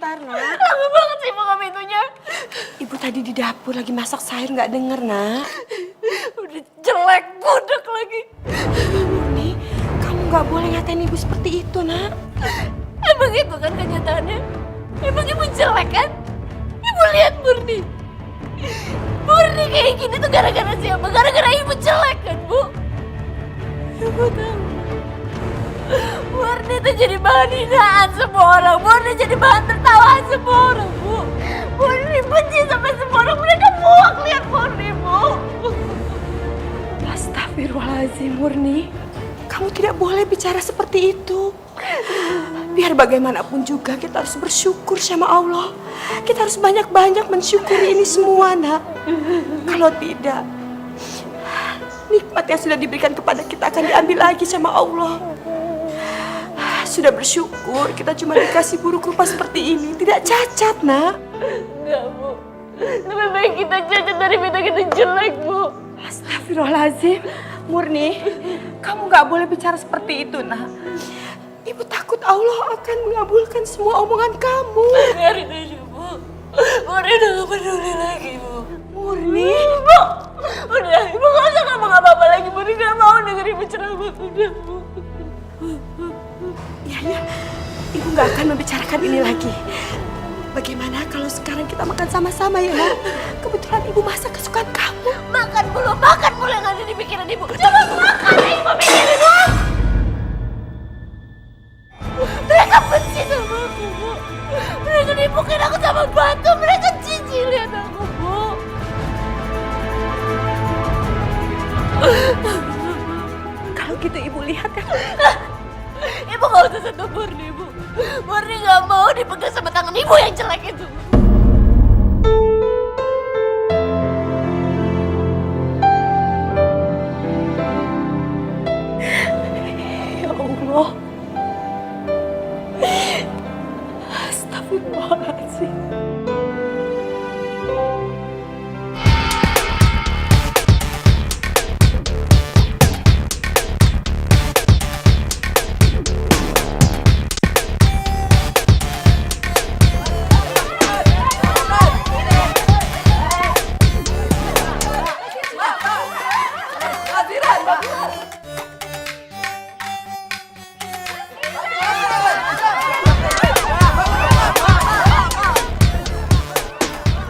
sebentar, nak. Lama banget sih buka pintunya. Ibu tadi di dapur lagi masak sayur nggak denger, nak. Udah jelek, budek lagi. Murni, kamu nggak boleh ngatain ibu seperti itu, nak. Emang itu kan kenyataannya? Emang ibu jelek kan? Ibu lihat Murni. Murni kayak gini tuh gara-gara siapa? Gara-gara ibu jelek kan, Bu? Ibu tahu. Murni tuh jadi bahan hinaan semua orang. Murni jadi bahan tertawaan semua orang, Bu. Murni benci sampai semua orang. Mereka muak lihat Murni, Bu. Astagfirullahaladzim, Murni. Kamu tidak boleh bicara seperti itu. Biar bagaimanapun juga kita harus bersyukur sama Allah. Kita harus banyak-banyak mensyukuri ini semua, nak. Kalau tidak, nikmat yang sudah diberikan kepada kita akan diambil lagi sama Allah. Sudah bersyukur kita cuma dikasih buruk rupa seperti ini. Tidak cacat, nak. Enggak, Bu. Lebih baik kita cacat daripada kita jelek, Bu. Astagfirullahaladzim. Murni, kamu gak boleh bicara seperti itu, nak. Ibu takut Allah akan mengabulkan semua omongan kamu. Biarin aja, Bu. Murni udah gak peduli lagi, Bu. Murni? Bu, udah. Ibu gak usah ngomong apa-apa lagi. Murni gak mau denger ibu ceramah. Udah, Bu. Ya, Ibu gak akan membicarakan ini lagi. Bagaimana kalau sekarang kita makan sama-sama ya, nak? Kebetulan Ibu masak kesukaan kamu. Makan mulu yang ada di pikiran ibu. Coba makan yang ibu pikirin, Bu. Mereka benci sama aku, Bu. Mereka nipukin aku sama batu. Mereka jijik lihat aku, Bu. Kalau gitu Ibu lihat ya. Ibu gak usah sentuh Murni, Bu. Murni gak mau dipegang sama tangan ibu yang jelek itu. Ya Allah. Astagfirullahaladzim.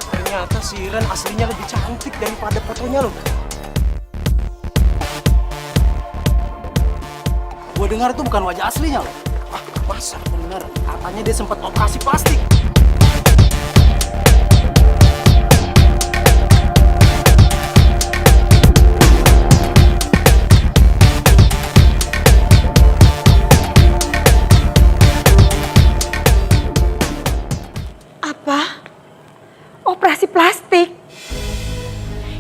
Ternyata si Ren aslinya lebih cantik daripada fotonya loh. Gue dengar itu bukan wajah aslinya loh. Ah, masa bener? Katanya dia sempat operasi plastik. Apa? Operasi plastik?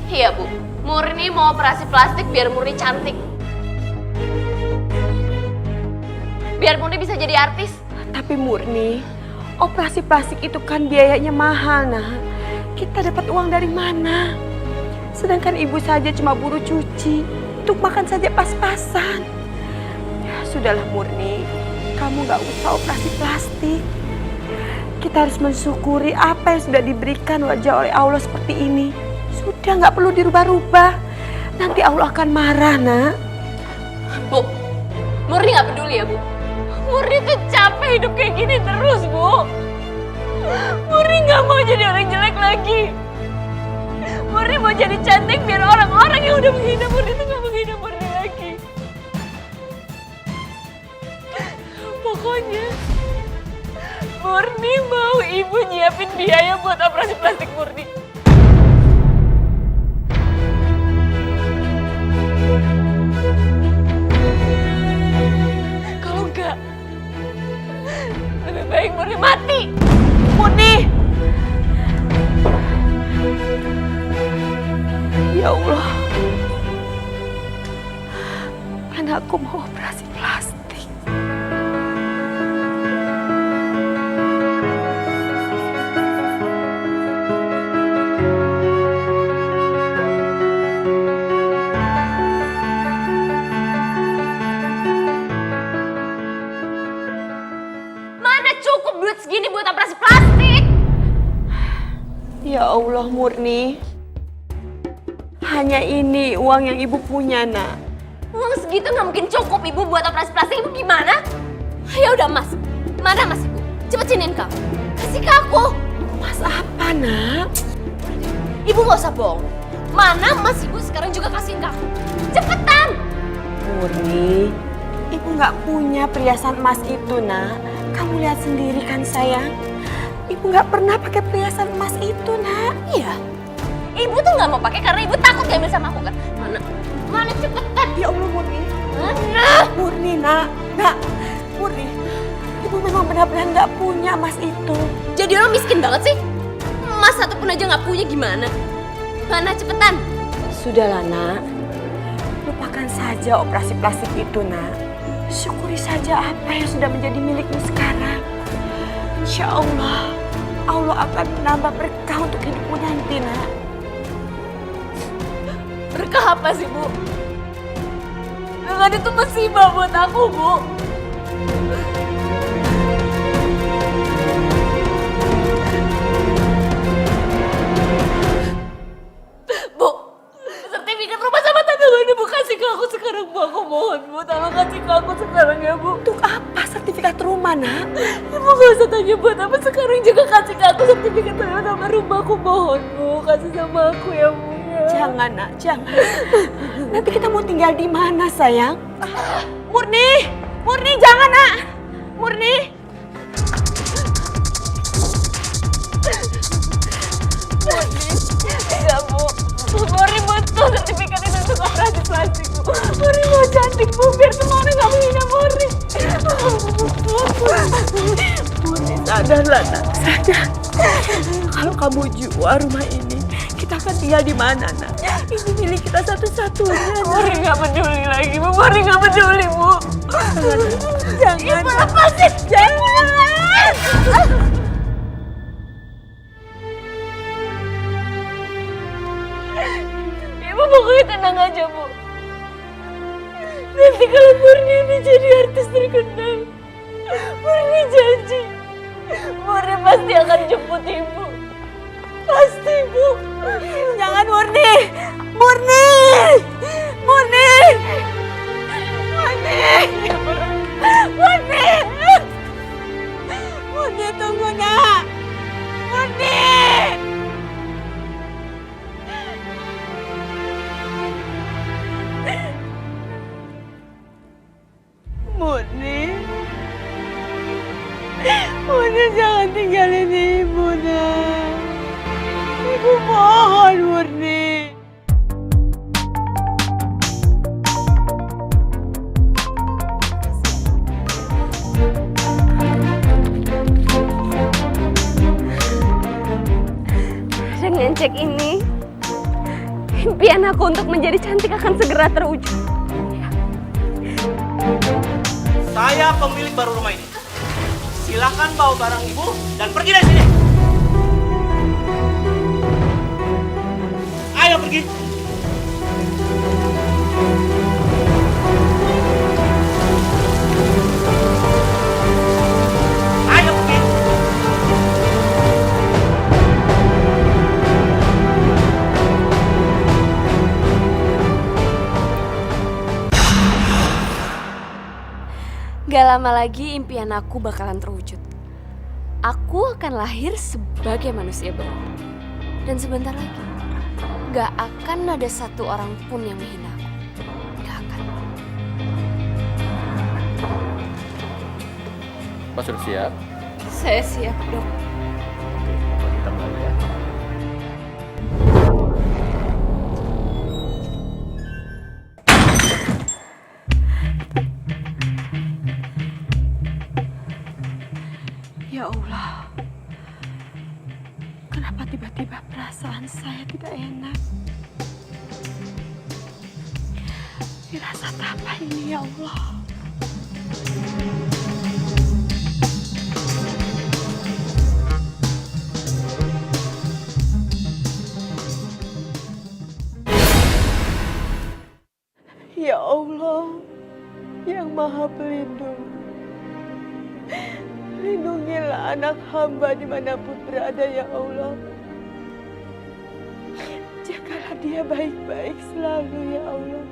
Iya, Bu. Murni mau operasi plastik biar Murni cantik. Biar Murni bisa jadi artis. Tapi Murni, operasi plastik itu kan biayanya mahal, nah. Kita dapat uang dari mana? Sedangkan ibu saja cuma buruh cuci, untuk makan saja pas-pasan. Ya, sudahlah Murni, kamu gak usah operasi plastik. Kita harus mensyukuri apa yang sudah diberikan wajah oleh Allah seperti ini. Sudah gak perlu dirubah-rubah. Nanti Allah akan marah, nak. Bu, Murni gak peduli ya, Bu. Murni tuh capek hidup kayak gini terus, Bu. Murni gak mau jadi orang jelek lagi. Murni mau jadi cantik biar orang-orang yang udah menghina Murni tuh gak menghina Murni lagi. Pokoknya Murni mau ibu nyiapin biaya buat operasi plastik Murni. Kalau enggak, lebih baik Murni mati. Murni! Ya Allah, anakku mau operasi plastik. cepet segini buat operasi plastik? Ya Allah Murni, hanya ini uang yang ibu punya nak. Uang segitu nggak mungkin cukup ibu buat operasi plastik. Ibu gimana? Ya udah mas, mana mas ibu? Cepet siniin kau, kasih ke aku. Mas apa nak? Ibu nggak usah bohong. Mana mas ibu sekarang juga kasihin ke aku. Cepetan! Murni, ibu nggak punya perhiasan emas itu nak. Kamu lihat sendiri kan sayang. Ibu nggak pernah pakai perhiasan emas itu nak. Iya. Ibu tuh nggak mau pakai karena ibu takut diambil sama aku kan. Mana? Mana cepetan? Ya Allah Murni. Mana? Murni nak, Murni. Ibu memang benar-benar nggak punya emas itu. Jadi orang miskin banget sih. Emas satu pun aja nggak punya gimana? Mana cepetan? Sudahlah nak, lupakan saja operasi plastik itu nak. Syukuri saja apa yang sudah menjadi milikmu sekarang. Insya Allah, Allah akan menambah berkah untuk hidupmu nanti nak. Berkah apa sih bu? Dengan itu musibah buat aku bu. Bu, sertifikat rumah sama tanah ibu kasih ke aku sekarang bu. Aku mohon bu, tolong kasih ke aku sekarang ya bu. Untuk apa sertifikat rumah nak? Ibu gak usah tanya buat apa, sekarang juga kasih ke aku sertifikat tanah sama rumah. Aku mohon bu, kasih sama aku ya bu. Jangan nak, jangan. Nanti kita mau tinggal di mana sayang? Murni, Murni jangan nak. Murni. Enggak bu, Murni butuh sertifikat itu untuk operasi plastik bu. Murni mau cantik bu, biar semua orang gak menghina Murni. Murni sadarlah nak, sadar. Kalau kamu jual rumah ini, kita akan tinggal di mana nak? Ini milik kita satu-satunya. Murni gak peduli lagi bu, Murni gak peduli bu. Jangan. Ibu lepasin, jangan. Ibu pokoknya tenang aja bu. Nanti kalau Murni ini jadi artis terkenal, Murni janji, Murni pasti akan jemput ibu. Pasti bu. Jangan Murni. Murni. Murni. Murni. Murni. Murni tunggu nak. Murni. Murni. Murni jangan tinggalin ibu nak. Ibu mohon Murni. Dengan cek ini, impian aku untuk menjadi cantik akan segera terwujud. Saya pemilik baru rumah ini. Silakan bawa barang ibu dan pergi dari sini. Ayo pergi. Ayo pergi. Gak lama lagi impian aku bakalan terwujud. Aku akan lahir sebagai manusia baru. Dan sebentar lagi, gak akan ada satu orang pun yang menghina aku. Gak akan. Mas sudah siap? Saya siap, Dok. Oke, kita mulai ya. Ya Allah, kenapa tiba-tiba perasaan saya tidak enak? Firasat apa ini ya Allah? Ya Allah, yang Maha Pelindung, Lindungilah anak hamba dimanapun berada ya Allah. Jagalah dia baik-baik selalu ya Allah.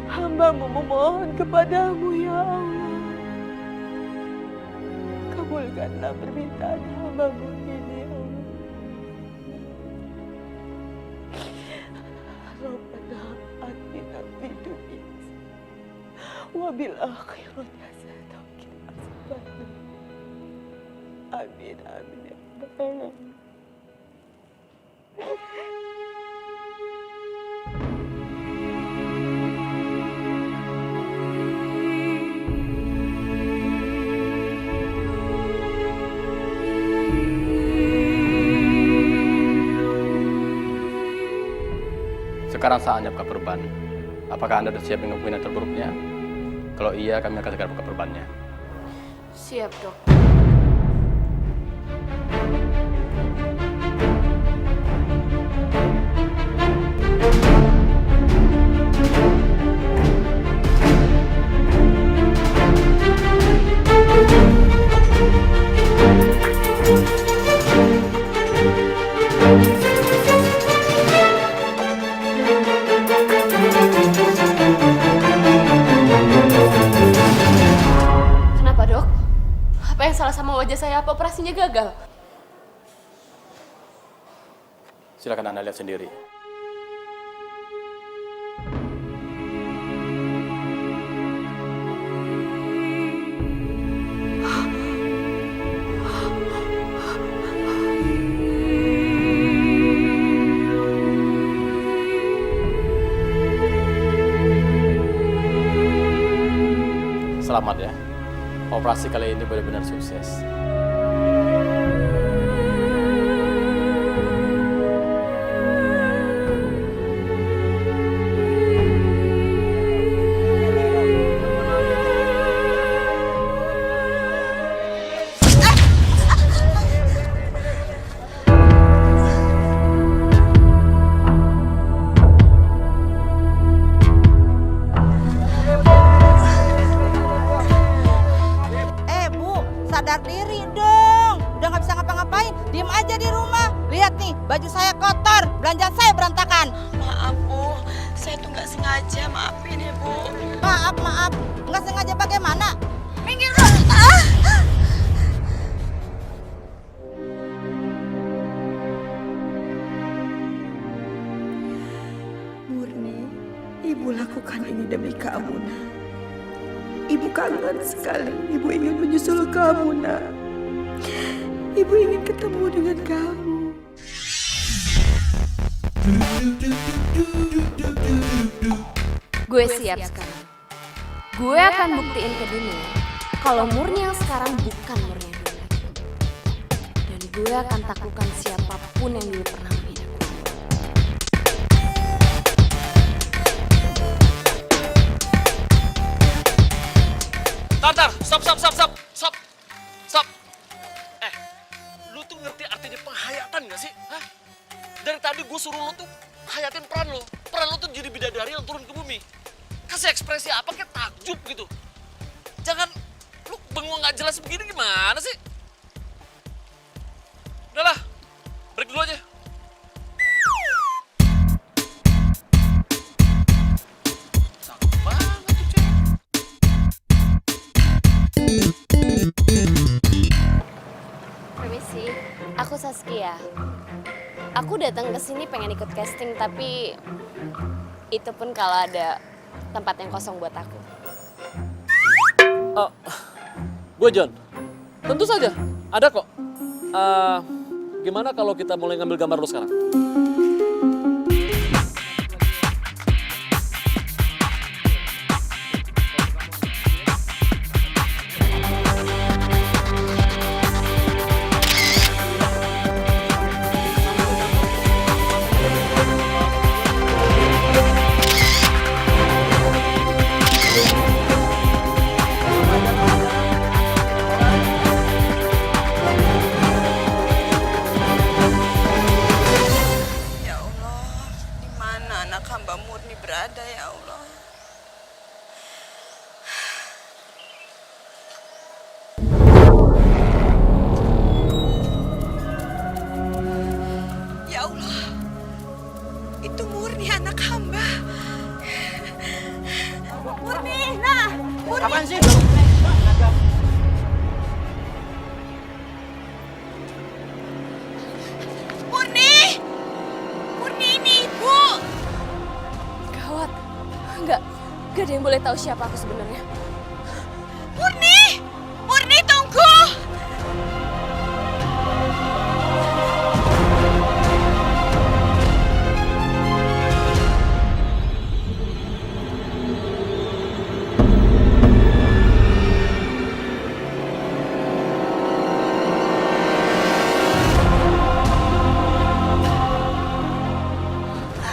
Hamba-Mu memohon kepadamu ya Allah. Kabulkanlah permintaan hamba-Mu ini ya Allah. Rabbana atina fid dunya wa bil akhirati hasanah wa qina adzabannar. Amin amin ya rabbal alamin. Sekarang saatnya buka perban. Apakah Anda sudah siap dengan kemungkinan terburuknya? Kalau iya, kami akan segera buka perbannya. Siap, Dok. Kenapa, Dok? Apa yang salah sama wajah saya? Apa operasinya gagal? Silakan Anda lihat sendiri. Selamat ya. Operasi kali ini benar-benar sukses. Sadar diri dong, udah nggak bisa ngapa-ngapain, diem aja di rumah. Lihat nih, baju saya kotor, belanjaan saya berantakan. Maaf Bu, saya tuh nggak sengaja, maafin ya Bu. Maaf, nggak sengaja bagaimana? Minggir Murni, Ibu lakukan ini demi kamu, Nak. Ibu kangen sekali, Ibu ingin menyusul kamu, Nak. Ibu ingin ketemu dengan kamu. Gue siap sekarang. Gue akan buktiin ke dunia kalau Murni yang sekarang bukan Murni yang dulu lagi. Dan gue akan taklukkan siapapun yang dulu pernah menghina gue. Tar, stop. Lu tuh ngerti artinya penghayatan gak sih? Hah? Dari tadi gue suruh lu tuh hayatin peran lu. Peran lu tuh jadi bidadari yang turun ke bumi. Kasih ekspresi apa kayak takjub gitu. Jangan lu bengong gak jelas begini gimana sih? Udahlah, break dulu aja. Cakep banget tuh cewek. Permisi, aku Saskia. Aku datang ke sini pengen ikut casting, tapi itu pun kalau ada tempat yang kosong buat aku. Gue John. Tentu saja, ada kok. Gimana kalau kita mulai ngambil gambar lu sekarang? Apaan sih? Murni! Murni ini ibu! Gawat. Enggak ada yang boleh tahu siapa aku sebenarnya. Murni! Murni tunggu!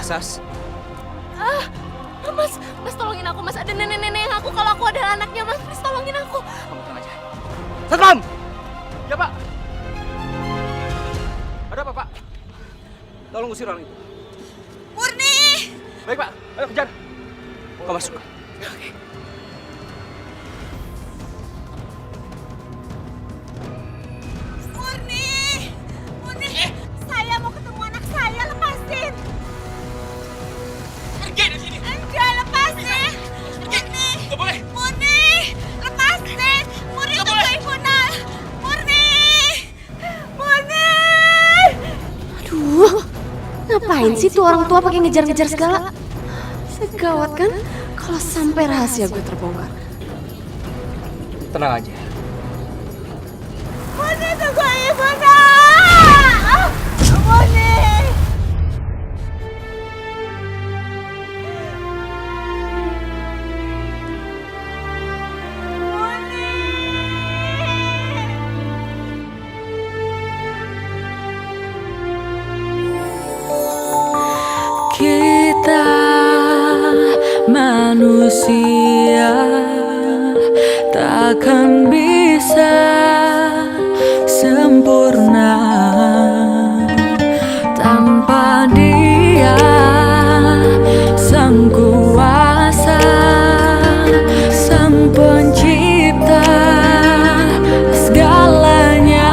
Sas, Mas tolongin aku, Mas. Ada nenek-nenek yang aku kalau aku adalah anaknya, Mas. Please tolongin aku. kamu tenang aja. Satpam! Ya, Pak. Ada apa, Pak? Tolong usir orang itu. Murni! Baik, Pak. Ayo kejar. Kau masuk. Murni! Murni! Saya mau ketemu anak saya, lepasin! Pergi dari sini. Enggak, lepasin! Murni! Gak boleh. Murni! Lepasin! Murni Nggak tunggu boleh. Ibunda! Murni! Murni! Aduh, ngapain sih tuh orang tua pakai ngejar-ngejar segala? Segawat kan kalau sampai rahasia gue terbongkar. Tenang aja. Murni tunggu Ibunda! Murni! Kita manusia takkan bisa sempurna tanpa Dia, Sang Kuasa, Sang Pencipta segalanya.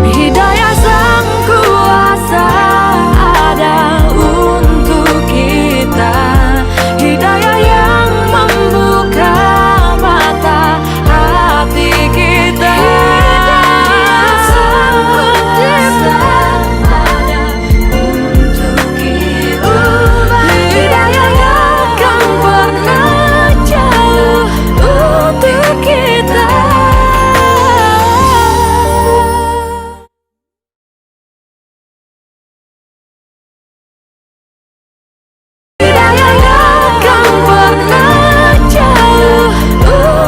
Hidayah Sang Kuasa ada untuk kita, hidayah yang membuka mata hati kita. Sang Pencipta ada untuk kita, hidayah yang akan pernah jauh untuk kita. Hidayah yang akan pernah jauh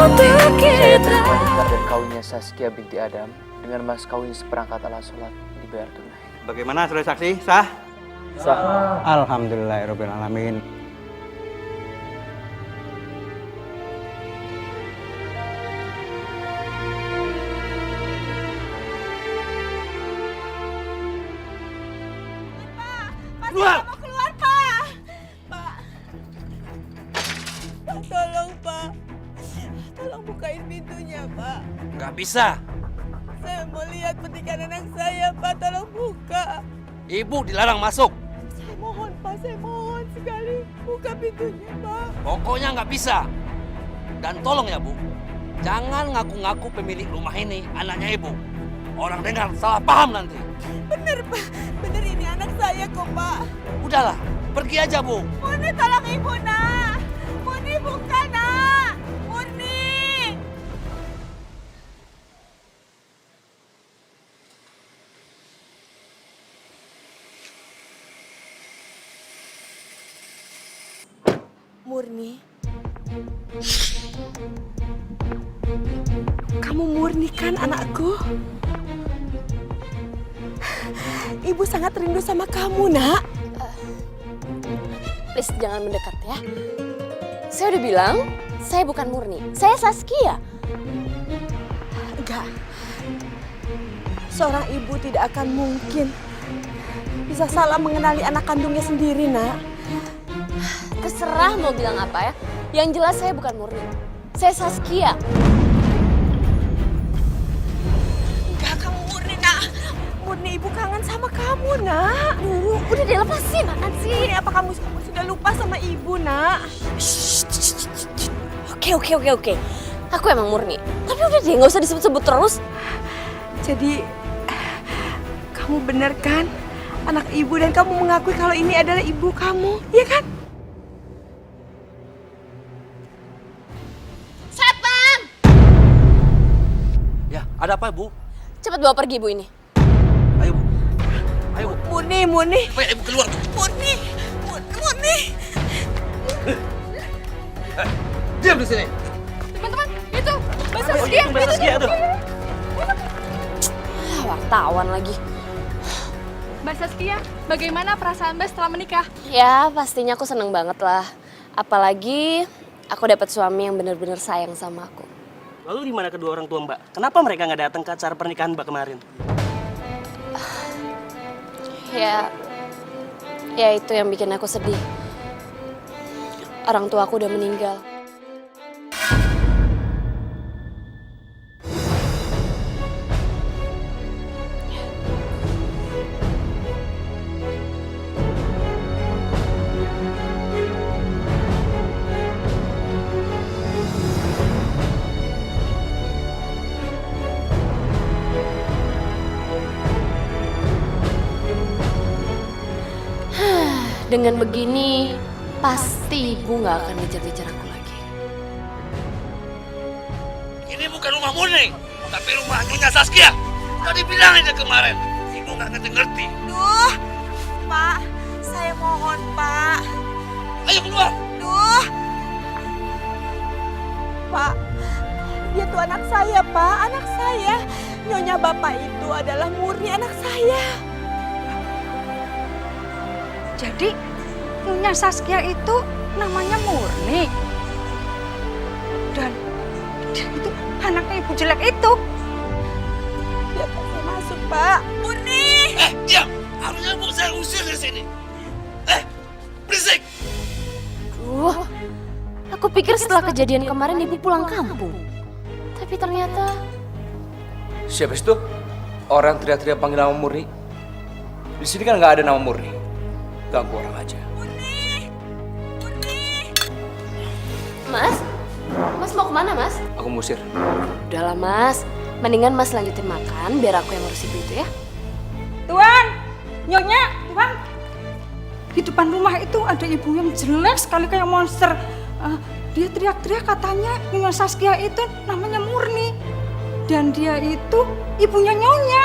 untuk kita. Dan kawinnya Saskia binti Adam dengan mas kawin seperangkat alat sholat dibayar tunai. Bagaimana, saudara saksi? Sah? Sah. Alhamdulillahirrahmanirrahim. Keluar! Mau keluar, Pak! Pak! Pak, tolong, Pak. Tolong bukain pintunya, Pak. Gak bisa. Saya mau lihat pernikahan anak saya, Pak. Tolong buka. Ibu dilarang masuk. Saya mohon, Pak. Saya mohon sekali. Buka pintunya, Pak. Pokoknya nggak bisa. Dan tolong ya, Bu. Jangan ngaku-ngaku pemilik rumah ini anaknya Ibu. Orang dengar salah paham nanti. Bener, Pak. Bener, ini anak saya kok, Pak. Udahlah, pergi aja, Bu. Murni, tolong Ibu, nak. Murni, buka, nak. Murni. Murni. Kamu Murni kan, anakku? Ibu sangat rindu sama kamu, nak. Please jangan mendekat ya. Saya udah bilang, saya bukan Murni. Saya Saskia. Enggak. Seorang ibu tidak akan mungkin bisa salah mengenali anak kandungnya sendiri, nak. Terserah mau bilang apa ya. Yang jelas saya bukan Murni. Saya Saskia. Enggak, kamu Murni, nak. Murni, ibu kangen sama kamu, nak. Udah deh, lepasin. Apaan sih? Apa kamu sudah lupa sama ibu, nak? Shh. Oke. Aku emang murni. Tapi udah deh, nggak usah disebut-sebut terus. Jadi, kamu bener kan? Anak ibu dan kamu mengakui kalau ini adalah ibu kamu, iya kan? Setan! Ya, ada apa, Bu? Cepat bawa pergi ibu ini. Ayo, Bu. Ayo, Bu. Murni. Ayo, Ibu keluar, Bu. Murni. Diam di sini. Teman-teman, itu Mbak Saskia. Mbak Saskia, tuh. Wartawan lagi. Mbak Saskia, bagaimana perasaan Mbak setelah menikah? Ya, pastinya aku seneng banget lah. Apalagi aku dapat suami yang benar-benar sayang sama aku. Lalu di mana kedua orang tua Mbak? Kenapa mereka nggak datang ke acara pernikahan Mbak kemarin? Ya itu yang bikin aku sedih. Orang tua aku udah meninggal. Dengan begini, pasti ibu nggak akan ngejar-ngejar aku lagi. Ini bukan rumah Murni, tapi rumah Nyonya Saskia. Tadi bilang aja kemarin, Ibu nggak ngerti-ngerti. Duh, Pak, saya mohon, Pak. Ayo keluar. Duh. Pak, dia tuh anak saya, Pak. Anak saya. Nyonya Bapak itu adalah murni anak saya. Jadi Nyonya Saskia itu namanya Murni. Dan dia itu anaknya ibu jelek itu. Biarkan saya masuk, Pak. Murni! Diam. Harusnya Bu saya usir dari sini. Berisik. Aku pikir setelah kejadian kemarin ibu pulang kampung. Tapi ternyata... Siapa itu? Orang teriak-teriak panggil nama Murni. Di sini kan nggak ada nama Murni. Ganggu orang aja. Mas mau kemana, Mas? Aku musir. Udahlah, Mas. Mendingan Mas lanjutin makan, biar aku yang ngurus ibu itu ya. Tuan, Nyonya, Tuan. Di depan rumah itu ada ibu yang jelek sekali kayak monster. Dia teriak-teriak katanya Nyonya Saskia itu namanya Murni. Dan dia itu ibunya Nyonya.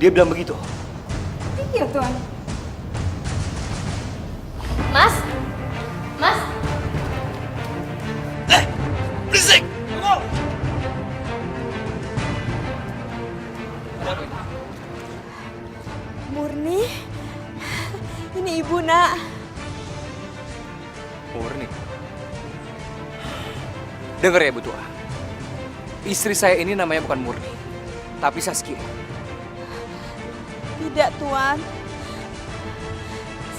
Dia bilang begitu. Iya, Tuan. Mas? Berisik. Murni? Ini ibu, Nak. Murni. Dengar ya, Bu Tua. Istri saya ini namanya bukan Murni, tapi Saskia. Tidak, Tuan.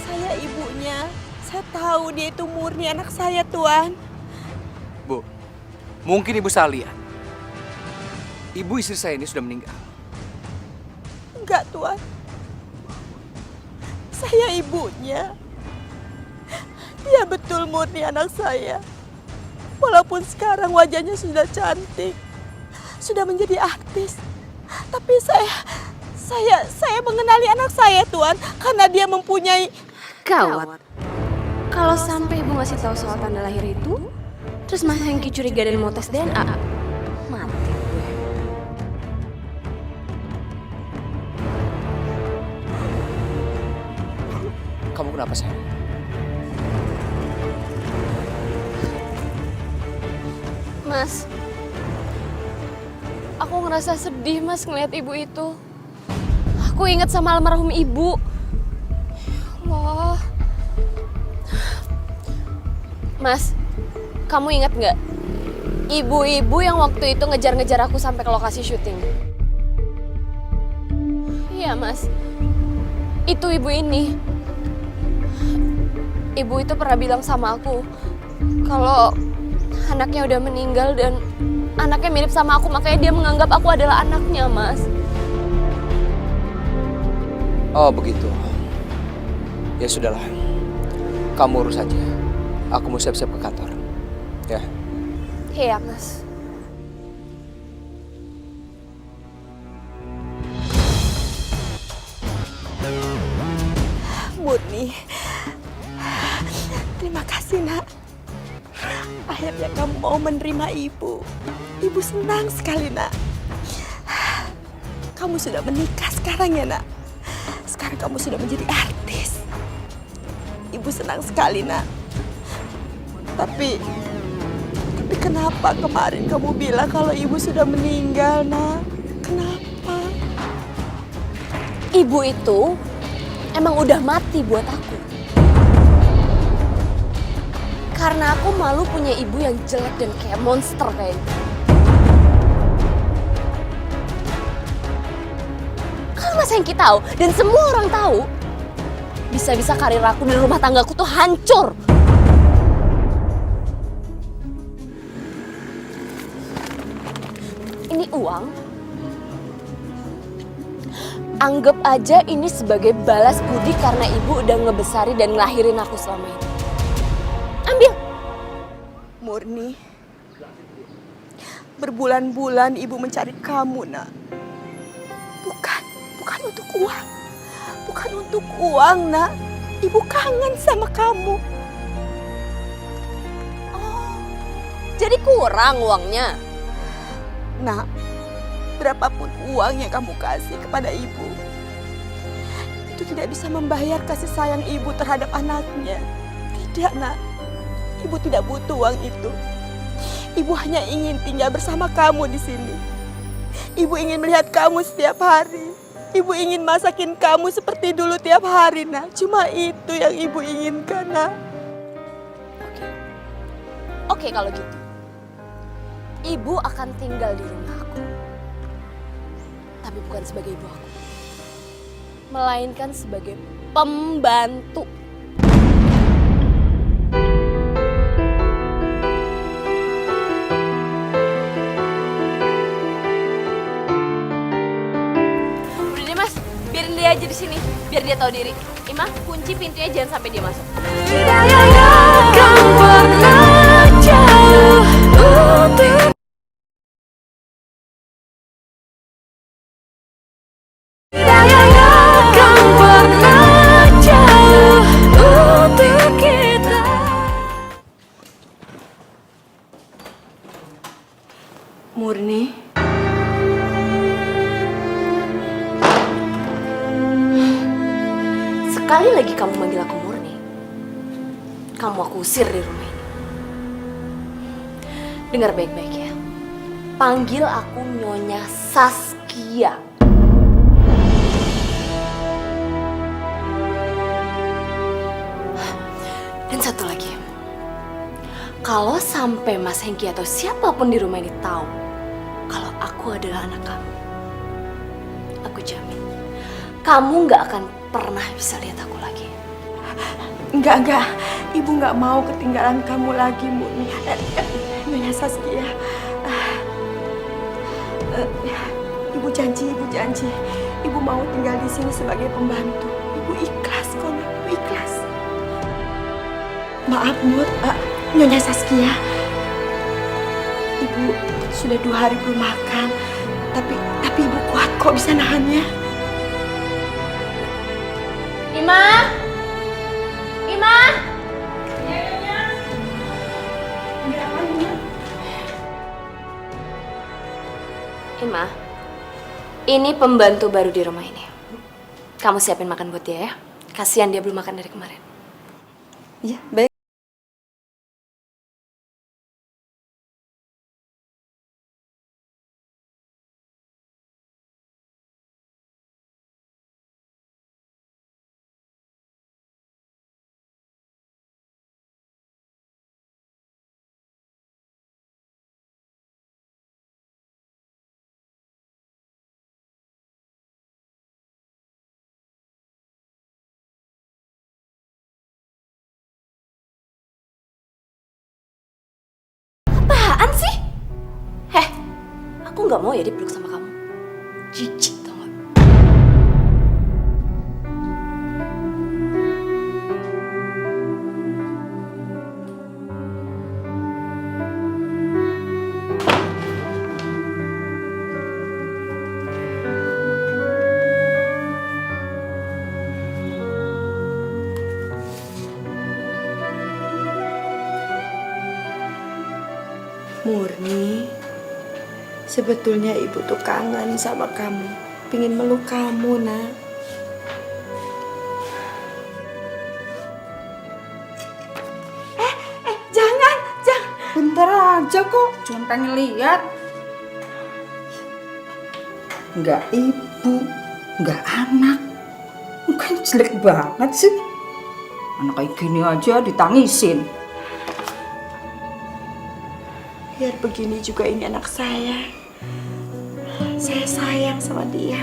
Saya ibunya. Saya tahu dia itu murni anak saya, Tuan. Bu, mungkin Ibu salah lihat. Ibu istri saya ini sudah meninggal. Enggak, Tuan. Saya ibunya. Dia betul murni anak saya. Walaupun sekarang wajahnya sudah cantik, sudah menjadi artis. Tapi saya mengenali anak saya, Tuan, karena dia mempunyai... Gawat. Kalau sampai ibu ngasih tahu soal tanda lahir itu, terus Mas Hengki curiga dan mau tes DNA, mati gue. Kamu kenapa, sayang? Mas, aku ngerasa sedih, Mas, ngeliat ibu itu. Aku ingat sama almarhum ibu. Wah. Mas, kamu ingat nggak? Ibu-ibu yang waktu itu ngejar-ngejar aku sampai ke lokasi syuting. Iya, Mas. Itu ibu ini. Ibu itu pernah bilang sama aku kalau anaknya udah meninggal dan anaknya mirip sama aku, makanya dia menganggap aku adalah anaknya, Mas. Oh, begitu. Ya sudahlah. Kamu urus aja. Aku mau siap-siap ke kantor. Ya. Iya, Mas. Murni, terima kasih nak. Akhirnya kamu mau menerima ibu. Ibu senang sekali nak. Kamu sudah menikah sekarang ya nak. Sekarang kamu sudah menjadi artis. Ibu senang sekali nak. Tapi kenapa kemarin kamu bilang kalau ibu sudah meninggal nak? Kenapa? Ibu itu emang udah mati buat aku. Karena aku malu punya ibu yang jelek dan kayak monster kayak gitu. Kalau Mas Hengki tahu dan semua orang tahu, bisa-bisa karir aku dan rumah tanggaku tuh hancur. Ini uang, anggap aja ini sebagai balas budi karena ibu udah ngebesari dan ngelahirin aku selama ini. Ambil. Murni, berbulan-bulan ibu mencari kamu nak. Bukan untuk uang. Bukan untuk uang nak. Ibu kangen sama kamu. Oh, jadi kurang uangnya? Nak, berapapun uang yang kamu kasih kepada ibu, itu tidak bisa membayar kasih sayang ibu terhadap anaknya. Tidak nak, ibu tidak butuh uang itu. Ibu hanya ingin tinggal bersama kamu di sini. Ibu ingin melihat kamu setiap hari. Ibu ingin masakin kamu seperti dulu tiap hari nak. Cuma itu yang ibu inginkan nak. Oke kalau gitu. Ibu akan tinggal di rumah aku. Tapi bukan sebagai ibu aku. Melainkan sebagai pembantu. Udah deh Mas, biarin dia aja di sini. Biar dia tahu diri. Ima, kunci pintunya jangan sampai dia masuk. Tidak akan pernah jauh untuk Murni, sekali lagi kamu manggil aku Murni, kamu aku usir di rumah ini. Dengar baik-baik ya, panggil aku Nyonya Saskia. Dan satu lagi, kalau sampai Mas Hengki atau siapapun di rumah ini tahu kalau aku adalah anak kamu, aku jamin kamu nggak akan pernah bisa lihat aku lagi. enggak. Ibu nggak mau ketinggalan kamu lagi, Murni. Nyonya Saskia. Ibu janji. Ibu mau tinggal di sini sebagai pembantu. Ibu ikhlas kok, nak. Ibu ikhlas. Maaf, Nyonya Saskia. Ibu sudah 2 hari belum makan. Tapi ibu kuat kok bisa nahannya. Ima! Ima, ini pembantu baru di rumah ini. Kamu siapin makan buat dia ya. Kasihan dia belum makan dari kemarin. Iya, baik. Apaan sih? Aku nggak mau ya dipeluk sama kamu. Jijik tau gak? Murni, sebetulnya ibu tuh kangen sama kamu. Pingin meluk kamu, nak. Jangan. Bentar aja kok, cuma pengen lihat. Nggak ibu, nggak anak. Mukanya jelek banget sih. Anak kayak gini aja ditangisin. Biar begini juga ini anak saya. Saya sayang sama dia.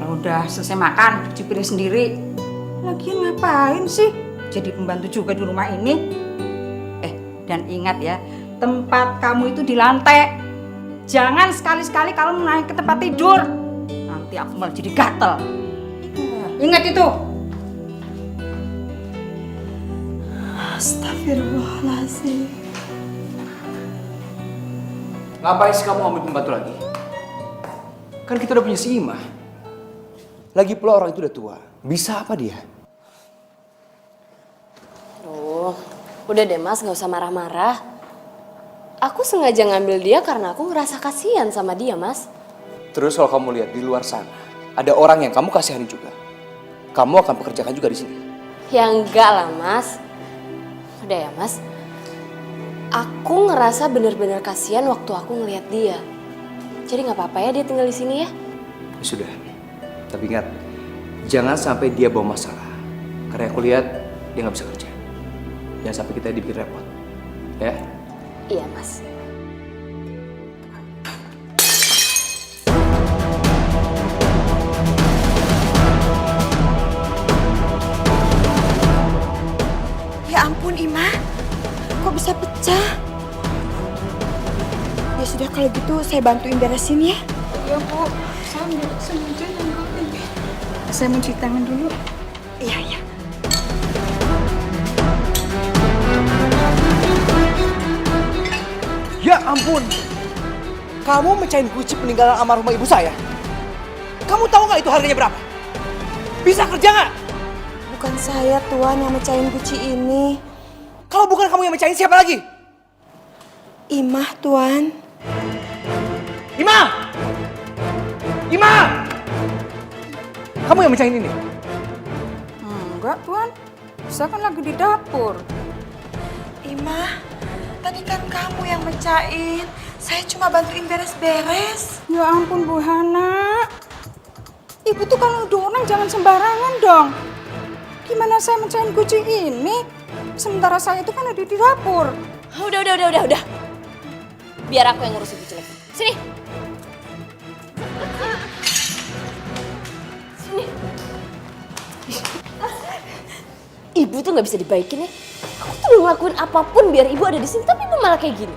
Kalau udah selesai makan, cuci piring sendiri. Lagian ngapain sih? Jadi pembantu juga di rumah ini. Dan ingat ya, tempat kamu itu di lantai. Jangan sekali-sekali kalau naik ke tempat tidur. Nanti aku malah jadi gatel. Ingat itu. Astagfirullahaladzim. Ngapain sih kamu ambil pembantu lagi? Kan kita udah punya si Ima. Lagi pula orang itu udah tua. Bisa apa dia? Udah deh mas, gak usah marah-marah. Aku sengaja ngambil dia karena aku ngerasa kasihan sama dia mas. Terus kalau kamu lihat di luar sana, ada orang yang kamu kasihani juga. Kamu akan pekerjakan juga di sini. Ya enggak lah mas. Udah ya mas. Aku ngerasa bener-bener kasihan waktu aku ngelihat dia. Jadi nggak apa-apa ya dia tinggal di sini ya. Ya sudah. Tapi ingat, jangan sampai dia bawa masalah. Karena aku lihat dia nggak bisa kerja. Jangan sampai kita dibikin repot. Ya? Iya mas. Ya ampun, Ima. Kok bisa pecah? Ya sudah, kalau gitu saya bantuin beresin ya. Iya bu, saya nggak sengaja nangkepin. Saya mau cuci tangan dulu. Iya. Ya ampun, kamu mecahin guci peninggalan almarhumah ibu saya? Kamu tahu nggak itu harganya berapa? Bisa kerja nggak? Bukan saya, Tuan, yang mecahin guci ini. Kalau bukan kamu yang mecahin, siapa lagi? Imah, Tuan. Ima! Kamu yang mecahin ini? Enggak tuan, saya kan lagi di dapur. Imah, tadi kan kamu yang mecahin. Saya cuma bantuin beres-beres. Ya ampun Bu Hana. Ibu tuh kalau nuduh orang jangan sembarangan dong. Gimana saya mecahin guci ini? Sementara saya itu kan ada di dapur. Udah. Biar aku yang ngurusin guci lagi. Sini. Ibu tuh nggak bisa dibaikin ya. Aku tuh udah ngelakuin apapun biar ibu ada di sini, tapi ibu malah kayak gini.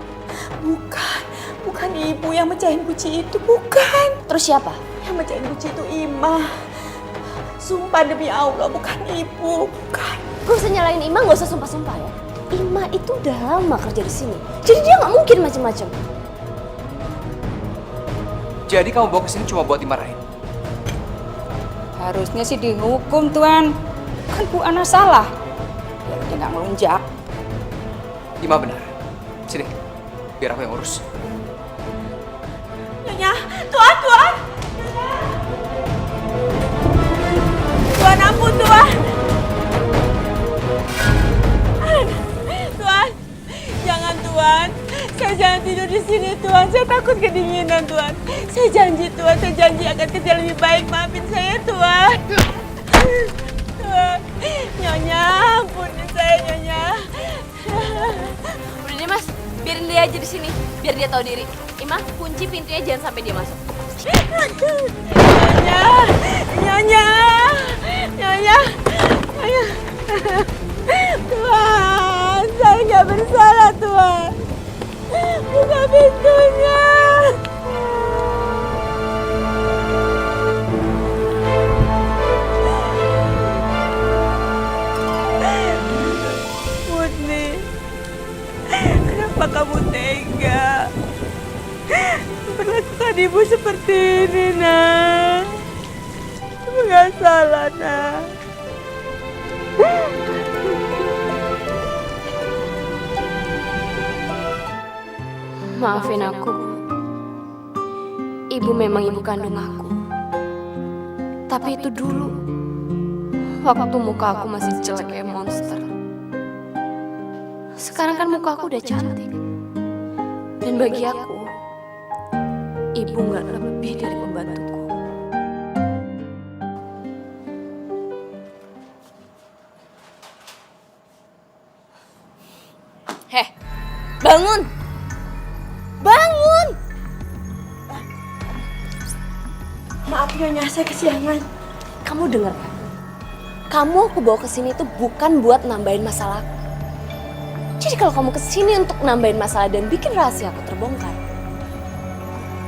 Bukan ibu yang mecahin guci itu, bukan. Terus siapa? Yang mecahin guci itu Imah. Sumpah demi Allah, bukan ibu, bukan. Gak usah nyalain Ima, gak usah sumpah-sumpah ya. Ima itu udah lama kerja di sini, jadi dia nggak mungkin macam-macam. Jadi kamu bawa ke sini cuma buat dimarahin? Harusnya sih dihukum tuan. Kan Bu Ana salah. Ya dia nggak melunjak. Ima benar. Sini, biar aku yang urus. Nyonya, Tuan. Tuan, ampun, Tuan. Tuan, jangan, Tuan. Saya jangan tidur di sini, Tuan. Saya takut kedinginan, Tuan. Saya janji, Tuan. Saya janji akan kerja lebih baik. Maafin saya, Tuan. Tuan, Nyonya, ampunin saya, Nyonya. Udah deh mas, biarin dia aja di sini, biar dia tahu diri. Ima, kunci pintunya jangan sampai dia masuk. Nyonya. Tuan, saya nggak bersalah, Tuan. Buka pintunya. Murni, kenapa kamu tega memperlakukan ibu seperti ini, nak? Ibu nggak salah, nak. Maafin aku, Bu. Ibu memang ibu kandung aku. Tapi itu dulu, waktu muka aku masih jelek kayak monster. Sekarang kan muka aku udah cantik. Dan bagi aku, ibu gak lebih dari pembantuku. Heh, bangun! Bangun! Maaf Nyonya, saya kesiangan. Kamu denger kan? Kamu aku bawa ke sini itu bukan buat nambahin masalah. Jadi kalau kamu kesini untuk nambahin masalah dan bikin rahasia aku terbongkar,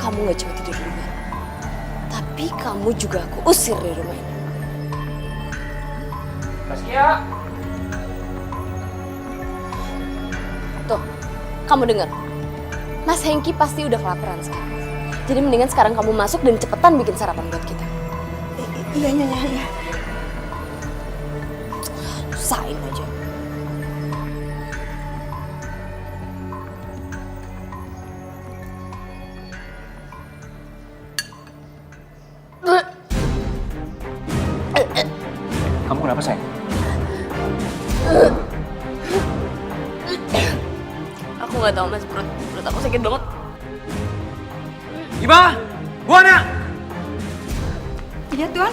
kamu gak cuma tidur di luar, tapi kamu juga aku usir dari rumah ini. Saskia! Tuh, kamu denger. Mas Hengki pasti udah kelaparan sekarang. Jadi mendingan sekarang kamu masuk dan cepetan bikin sarapan buat kita. Iya Nyonya, iya. Usahain aja. Kamu kenapa, sayang? Aku nggak tahu mas, perut aku sakit banget. Iba! Buana! Iya Tuan.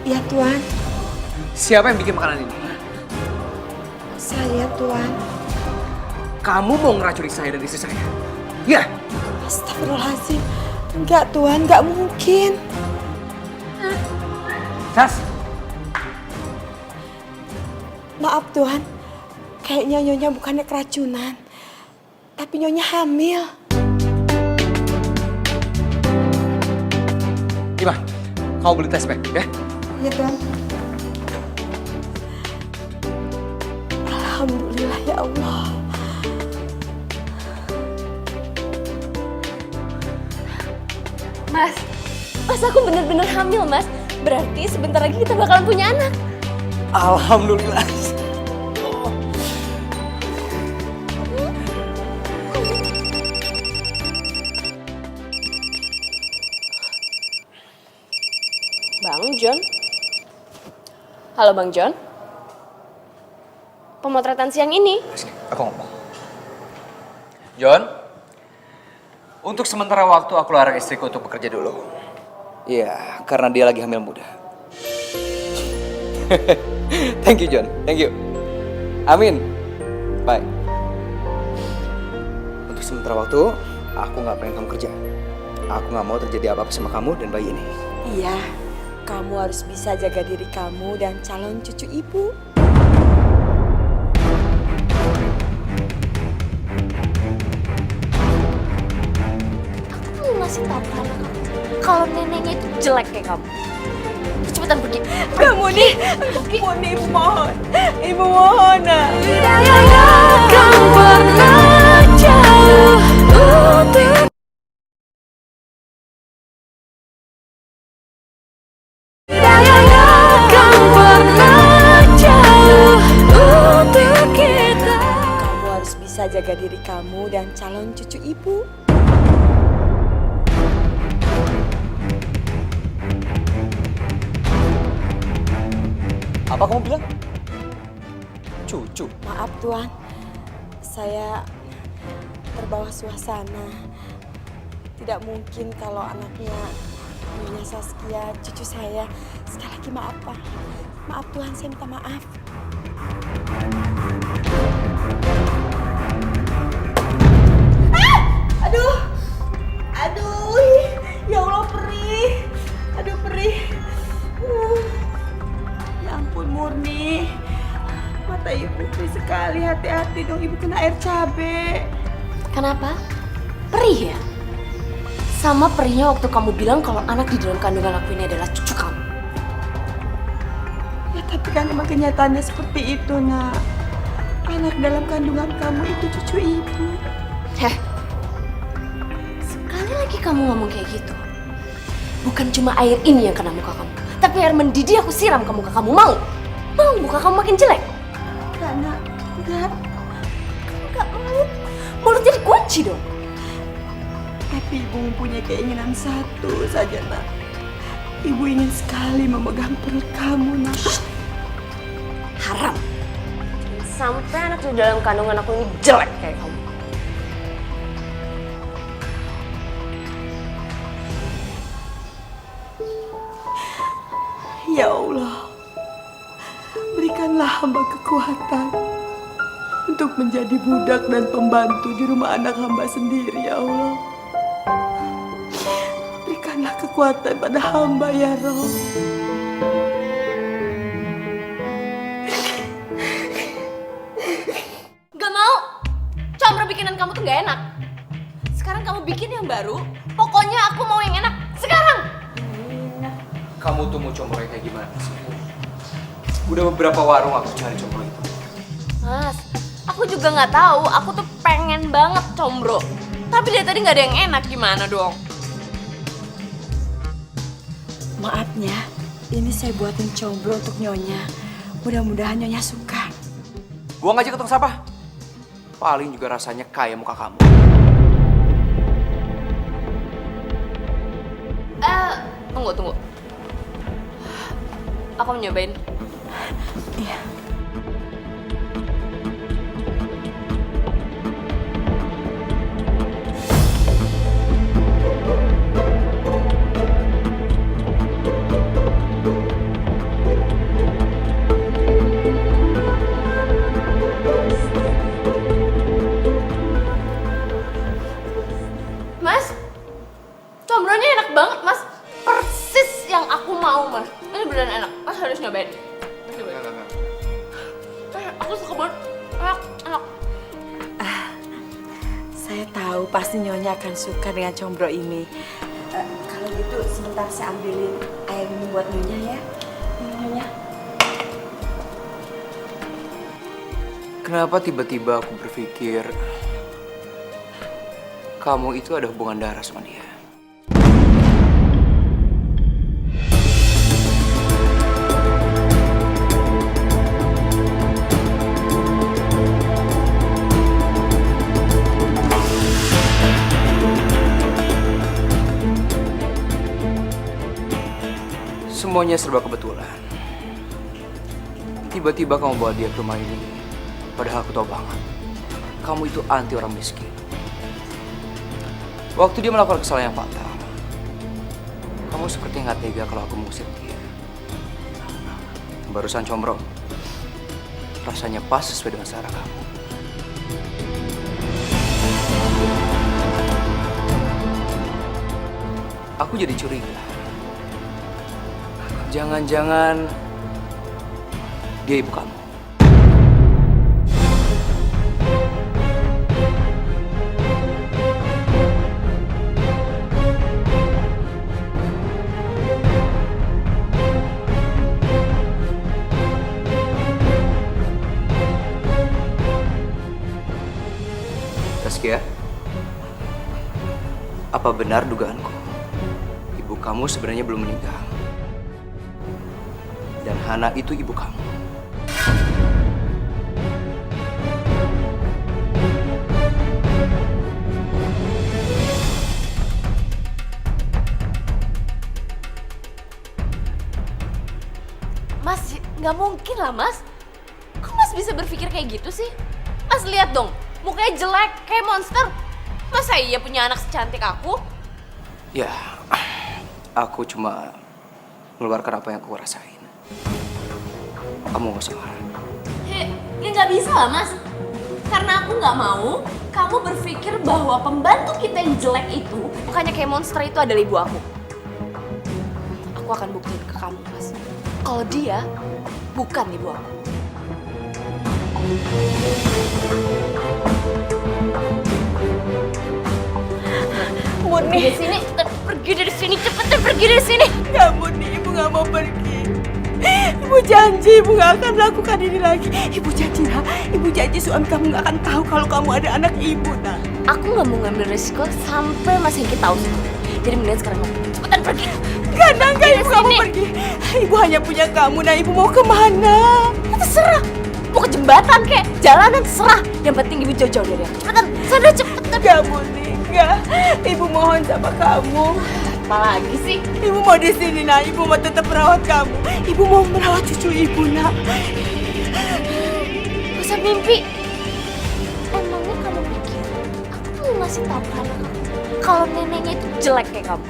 Iya Tuan, Siapa yang bikin makanan ini? saya Tuan. Kamu mau ngeracuni saya dan istri saya? Ya! Astagfirullahaladzim. Enggak Tuan, enggak mungkin. Sas! Maaf Tuan, kayaknya Nyonya bukannya keracunan, tapi Nyonya hamil. Iba, kamu beli tes pack, ya? Iya Tuan. Alhamdulillah ya Allah. Mas aku bener-bener hamil mas. Berarti sebentar lagi kita bakalan punya anak. Alhamdulillah. Bang John. Halo Bang John. Pemotretan siang ini. Sini, aku ngomong. John, untuk sementara waktu aku larang istriku untuk bekerja dulu. Iya, karena dia lagi hamil muda. Thank you, John. Thank you. Amin. Bye. Untuk sementara waktu, aku nggak pengen kamu kerja. Aku nggak mau terjadi apa-apa sama kamu dan bayi ini. Iya, kamu harus bisa jaga diri kamu dan calon cucu ibu. Aku mau ngasih tahu ke anak kamu kalau neneknya itu jelek kayak kamu. Cepetan pergi. Enggak, Muni. Muni, ibu mohon. Ibu mohon. Akan pernah jauh untuk akan pernah jauh untuk kita. Kamu harus bisa jaga diri kamu dan calon cucu ibu. Apa kamu bilang? Cucu. Maaf Tuan, saya terbawa suasana. Tidak mungkin kalau anaknya Nyonya Saskia, cucu saya. Sekali lagi maaf Pak. Maaf Tuhan, saya minta maaf. Aduh, ya Allah perih. Aduh perih. Ya ampun Murni. Mata ibu perih sekali, hati-hati dong ibu kena air cabe. Kenapa? Perih ya? Sama perihnya waktu kamu bilang kalau anak di dalam kandungan aku ini adalah cucu kamu. Ya tapi kan emang kenyataannya seperti itu nak. Anak dalam kandungan kamu itu cucu ibu. Heh, sekali lagi kamu ngomong kayak gitu. Bukan cuma air ini yang kena muka kamu, tapi air mendidih aku siram ke muka kamu. Mau? Mau muka kamu makin jelek? Enggak nak, enggak. Kamu gak mau benci dong. Tapi ibu mempunyai keinginan satu saja, nak. Ibu ingin sekali memegang perut kamu, nak. Haram. Sampai anak di dalam kandungan aku ini jelek kayak kamu. Ya Allah, berikanlah hamba kekuatan untuk menjadi budak dan pembantu di rumah anak hamba sendiri, ya Allah. Berikanlah kekuatan pada hamba, ya Rob. Gak mau. Combro bikinan kamu tuh gak enak. Sekarang kamu bikin yang baru. Pokoknya aku mau yang enak. Sekarang. Kamu tuh mau combro kayak gimana sih? Udah beberapa warung aku cari combro itu. Mas, aku juga nggak tahu. Aku tuh pengen banget combro. Tapi dari tadi nggak ada yang enak, gimana dong? Maafnya, ini saya buatin combro untuk Nyonya. Mudah-mudahan Nyonya suka. Buang aja ke tong sampah. Paling juga rasanya kayak muka kamu. Tunggu. Aku mau nyobain. Iya. Mas, combronya enak banget, Mas. Persis yang aku mau, Mas. Ini beneran enak. Mas harus nyobain. Aku suka banget. Enak. Saya tahu pasti Nyonya akan suka dengan combro ini. Kalau gitu sebentar saya ambilin air minum buat Nyonya ya. Nyonya. Kenapa tiba-tiba aku berpikir kamu itu ada hubungan darah sama dia? Semuanya serba kebetulan. Tiba-tiba kamu bawa dia ke rumah ini. Padahal aku tahu banget, kamu itu anti orang miskin. Waktu dia melakukan kesalahan yang fatal, kamu seperti nggak tega kalau aku mengusir dia. Barusan combro, rasanya pas sesuai dengan selera kamu. Aku jadi curiga. Jangan-jangan dia ibu kamu. Saskia, apa benar dugaanku? Ibu kamu sebenarnya belum meninggal. Dan Hana itu ibu kamu. Mas, nggak mungkin lah, Mas. Kok Mas bisa berpikir kayak gitu sih? Mas lihat dong, mukanya jelek kayak monster. Masa iya punya anak secantik aku? Ya, aku cuma mengeluarkan apa yang aku rasain. Kamu gak usah marah. Ya nggak bisa lah, Mas. Karena aku nggak mau kamu berpikir bahwa pembantu kita yang jelek itu, bukannya kayak monster itu adalah ibu aku. Aku akan buktiin ke kamu, Mas. Kalau dia bukan ibu aku. Murni. Pergi dari sini, cepetan pergi dari sini. Nggak, Murni, ibu nggak mau pergi. Ibu janji ibu nggak akan melakukan ini lagi. Ibu janji, nak. Ibu janji suami kamu nggak akan tahu kalau kamu ada anak ibu, nak. Aku nggak mau ngambil resiko sampai Mas Hengki tahu semua. Jadi mendingan sekarang kamu cepetan pergi. Nggak, ibu nggak mau pergi. Ibu hanya punya kamu, nah ibu mau kemana? Terserah. Mau ke jembatan kek, jalanan terserah. Yang penting ibu jauh-jauh dari aku. Cepetan, sadar cepetan. Enggak, Murni, enggak. Ibu mohon sama kamu. Apalagi sih? Ibu mau di sini, nak. Ibu mau tetap merawat kamu. Ibu mau merawat cucu ibu, nak. Gak usah mimpi. Emangnya kamu pikir aku mau ngasih tahu ke anak kamu kalau neneknya itu jelek kayak kamu?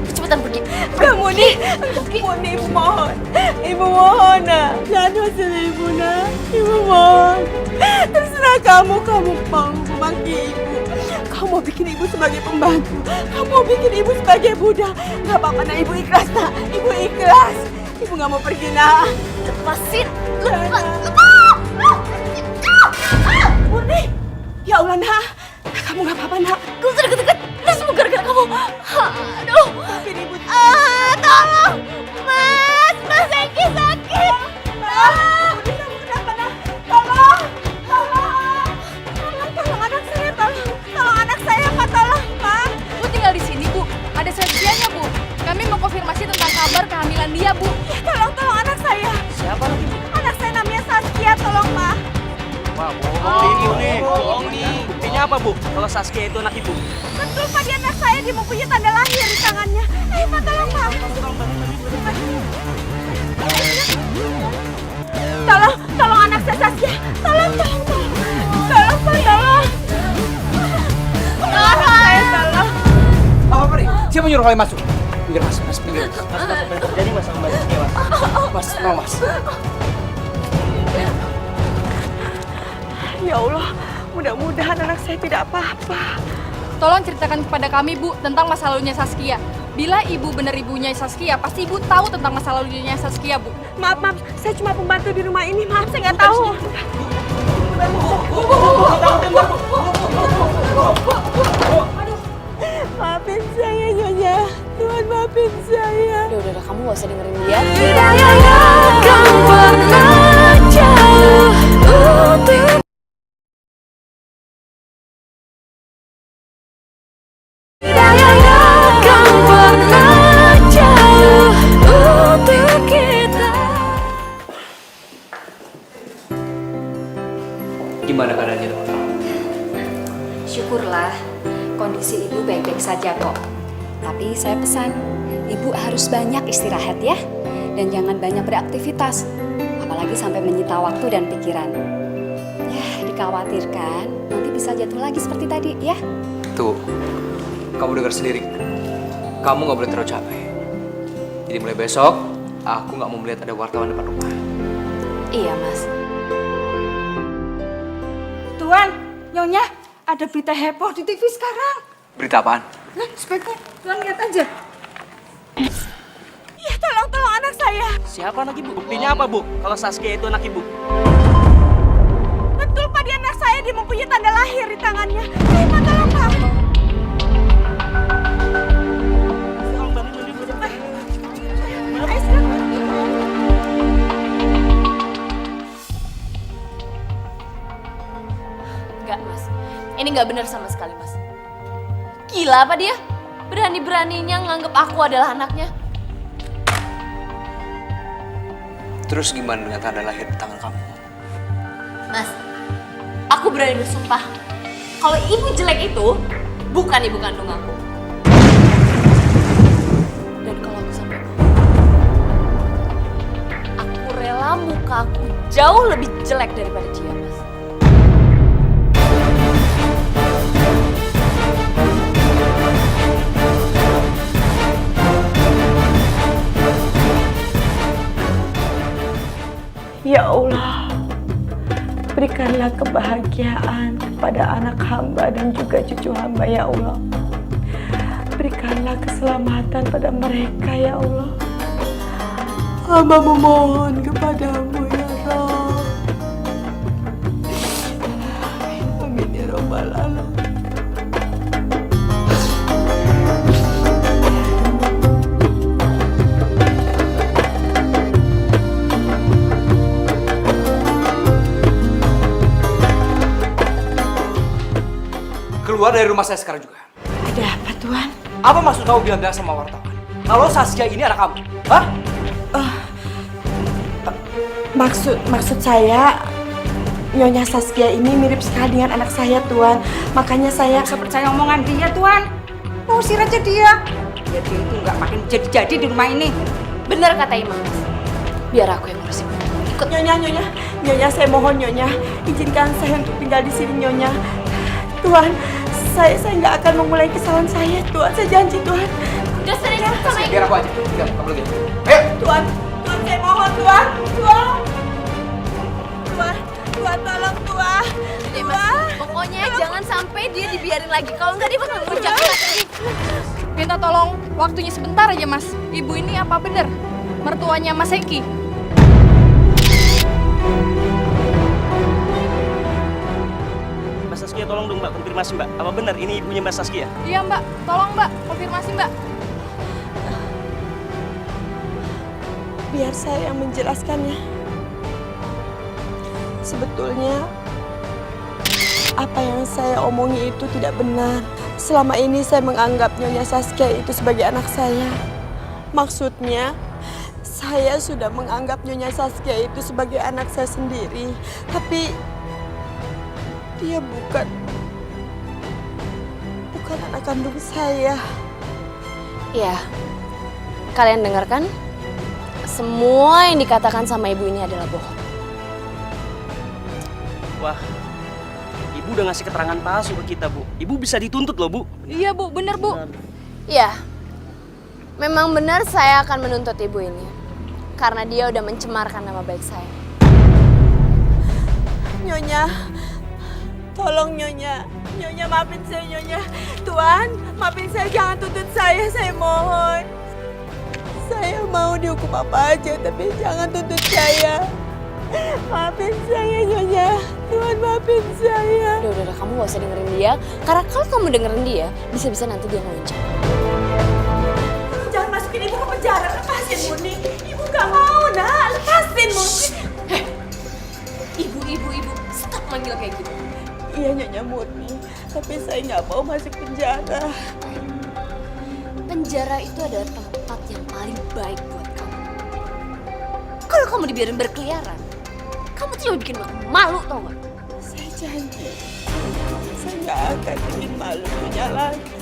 Cepetan pergi. Enggak, Murni. Murni, ibu mohon. Ibu mohon, nak. Jangan usir ibu, nak. Ibu mohon. Terserah kamu mau memaki ibu. Kamu mau bikin ibu sebagai pembantu. Kamu mau bikin ibu sebagai budak. Gak apa-apa, nak. Ibu ikhlas, nak. Ibu ikhlas. Ibu gak mau pergi, nak. Lepasin. Lepas. Murni. Ya Allah, nak. Kamu gak apa-apa, nak. Gak usah deket-deket. Ini semua gara-gara kamu. Aduh. Maafin ibu. Tolong. Mas Eki sakit. Tolong. Murni, kamu kenapa, nak? Tolong. Tolong. Tolong anak saya, tolong. Tolong anak saya, Pak. Tolong, Pak. Bu tinggal di sini, Bu. Ada Saskianya, Bu. Kami mau konfirmasi tentang kabar kehamilan dia, Bu. Tolong anak saya. Siapa lagi, Bu? Anak saya namanya Saskia, tolong, Pak. Wah, bohong nih. Bohong nih. Buktinya apa, Bu? Kalau Saskia itu anak Ibu. Betul, Pak, dia anak saya, dia mempunyai tanda lahir di tangannya. Ayo, Pak, tolong, Pak. Tolong anak saya, Saskia. Tolong. Tolong, Pak, tolong. Tolong saya, tolong. Apa nih? Siapa nyuruh kalian masuk? Pinggir, Mas. Pinggir. Terjadi Mas sama Mbak Saskia, Mas. Mas, tolong, Mas. Ya Allah, mudah-mudahan anak saya tidak apa-apa. Tolong ceritakan kepada kami, Bu, tentang masa lalunya Saskia. Bila Ibu benar ibunya Saskia, pasti Ibu tahu tentang masa lalunya Saskia, Bu. Maaf, saya cuma pembantu di rumah ini. Maaf, saya nggak tahu. Maafin saya, Nyonya. Tuhan, maafin saya. Udah, kamu gak usah dengerin dia. Tidak akan pernah jauh untuk tidak akan pernah jauh untuk kita. Gimana keadaannya, Dok? Syukurlah, kondisi ibu baik-baik saja kok. Tapi saya pesan, ibu harus banyak istirahat ya. Dan jangan banyak beraktivitas. Apalagi sampai menyita waktu dan pikiran. Ya, dikhawatirkan nanti bisa jatuh lagi seperti tadi ya. Tuh, kamu dengar sendiri. Kamu nggak boleh terlalu capek. Jadi mulai besok, aku nggak mau melihat ada wartawan depan rumah. Iya, Mas. Tuan, Nyonya, ada berita heboh di TV sekarang. Berita apaan? Nah, sebaiknya Tuan lihat aja. Ya, tolong anak saya. Siapa anak Ibu? Buktinya apa, Bu? Kalau Saskia itu anak Ibu. Betul, Pak, dia anak saya, dia mempunyai tanda lahir di tangannya. Ayo, Pak, tolong, Pak. Ayo, silakan. Enggak, Mas. Ini nggak benar sama sekali, Mas. Gila apa dia? Berani-beraninya nganggep aku adalah anaknya. Terus gimana dengan tanda lahir di tangan kamu? Mas, aku berani bersumpah kalau ibu jelek itu bukan ibu kandung aku. Dan kalau aku sampai aku rela muka aku jauh lebih jelek daripada dia, Mas. Ya Allah, berikanlah kebahagiaan kepada anak hamba dan juga cucu hamba, ya Allah. Berikanlah keselamatan pada mereka, ya Allah. Hamba memohon kepadamu, ya Rabb. Amin ya Rabbal Alamin. Keluar dari rumah saya sekarang juga. Ada apa, Tuan? Apa maksud kamu bilang-bilang sama wartawan? Kalau Saskia ini anak kamu? Hah? Maksud saya, Nyonya Saskia ini mirip sekali dengan anak saya, Tuan. Makanya saya... Nggak usah percaya omongan dia, Tuan. Usir aja dia. Biar dia itu nggak makin jadi-jadi di rumah ini. Bener kata Imam. Biar aku yang ngurusin. Ikut. Nyonya, saya mohon Nyonya, izinkan saya untuk tinggal di sini, Nyonya. Tuan, saya nggak akan mengulangi kesalahan saya, Tuan. Saya janji, Tuan. Udah sering sama Biar aku aja. Tinggal, kamu lagi. Ayo. Tuan, saya mohon, Tuan. Tuan, tolong, Tuan. Udah, Mas. Pokoknya jangan sampai dia dibiarin lagi. Kalau nggak dia bakal ngerujak lagi. Minta tolong waktunya sebentar aja, Mas. Ibu ini apa bener mertuanya Mas Hengki? Mbak Saskia tolong dong Mbak, konfirmasi Mbak. Apa benar ini ibunya Mbak Saskia? Iya, Mbak. Tolong, Mbak. Konfirmasi, Mbak. Biar saya yang menjelaskannya. Sebetulnya apa yang saya omongi itu tidak benar. Selama ini saya menganggap Nyonya Saskia itu sebagai anak saya. Maksudnya, saya sudah menganggap Nyonya Saskia itu sebagai anak saya sendiri. Tapi dia bukan anak kandung saya. Ya, kalian dengar kan? Semua yang dikatakan sama ibu ini adalah bohong. Wah, ibu udah ngasih keterangan palsu ke kita, Bu. Ibu bisa dituntut loh, Bu. Iya, Bu. Bener, Bu. Ya, memang benar saya akan menuntut ibu ini. Karena dia udah mencemarkan nama baik saya. Nyonya, tolong Nyonya. Nyonya, maafin saya, Nyonya. Tuan, maafin saya, jangan tuntut saya mohon. Saya mau dihukum apa aja, tapi jangan tuntut saya. Maafin saya, Nyonya. Tuan, maafin saya. Udah, kamu gak usah dengerin dia. Karena kalau kamu dengerin dia, bisa-bisa nanti dia ngeluncur. Jangan masukin ibu ke penjara, lepasin Murni. Ibu gak mau, nak. Lepasin Murni. Ibu, stop manggil kayak gitu. Iya, Nyonya Murni. Tapi saya nggak mau masuk penjara. Penjara itu adalah tempat yang paling baik buat kamu. Kalau kamu dibiarin berkeliaran, kamu tuh cuma bikin aku malu, tau gak? Saya janji, saya nggak akan bikin malu Nyonya lagi.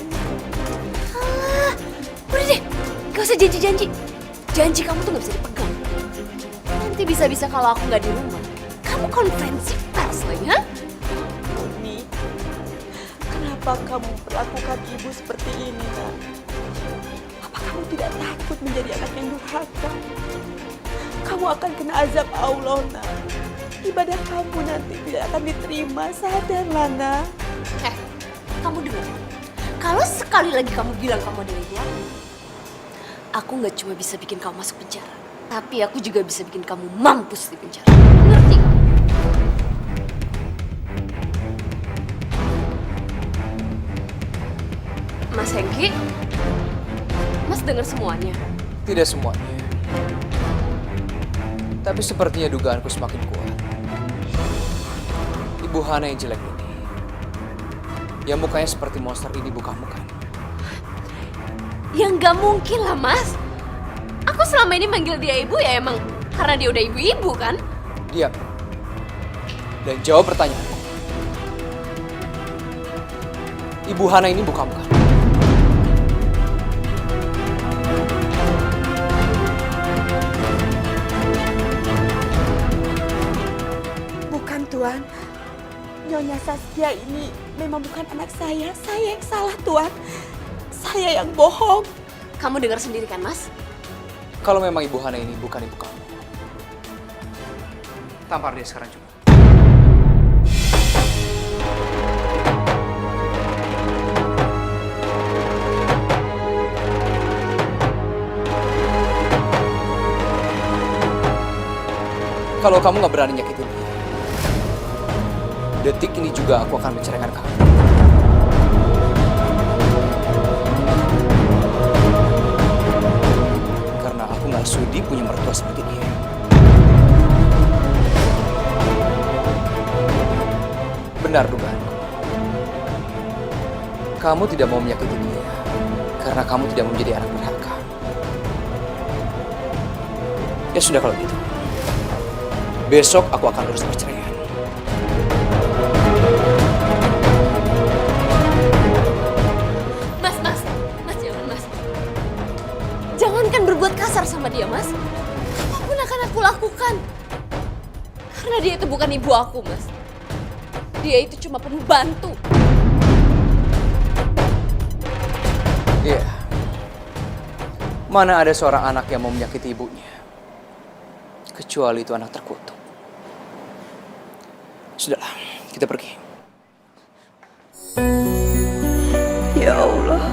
Udah deh, gak usah janji-janji. Janji kamu tuh gak bisa dipegang. Nanti bisa-bisa kalau aku nggak di rumah, kamu konferensi pers lagi, ha? Murni, kenapa kamu perlakukan ibu seperti ini, nak? Apa kamu tidak takut menjadi anak yang durhaka? Kamu akan kena azab Allah, nak. Ibadah kamu nanti tidak akan diterima, sadarlah, nak. Kamu dengar? Kalau sekali lagi kamu bilang kamu adalah ibu aku nggak cuma bisa bikin kamu masuk penjara, tapi aku juga bisa bikin kamu mampus di penjara. Ngerti kamu? Mas Hengki, Mas dengar semuanya? Tidak semuanya. Tapi sepertinya dugaanku semakin kuat. Ibu Hana yang jelek ini, yang mukanya seperti monster ini bukan bukan. Ya nggak mungkin lah, Mas. Aku selama ini manggil dia ibu ya emang karena dia udah ibu-ibu kan? Diam. Dan jawab pertanyaanku. Ibu Hana ini bukan bukan. Bukan, Tuan. Nyonya Saskia ini memang bukan anak saya. Saya yang salah, Tuan. Saya yang bohong. Kamu dengar sendiri kan, Mas? Kalau memang Ibu Hana ini bukan ibu kamu, tampar dia sekarang juga. Kalau kamu nggak berani nyakitin dia, detik ini juga aku akan menceraikan kamu. Karena aku nggak sudi punya mertua seperti dia. Benar dugaanku. Kamu tidak mau menyakiti dia karena kamu tidak mau menjadi anak durhaka. Ya sudah kalau gitu. Besok aku akan urus perceraian. berbuat kasar sama dia, Mas. Apapun akan aku lakukan. Karena dia itu bukan ibu aku, Mas. Dia itu cuma pembantu. Iya. Mana ada seorang anak yang mau menyakiti ibunya? Kecuali itu anak terkutuk. Sudahlah, kita pergi. Ya Allah,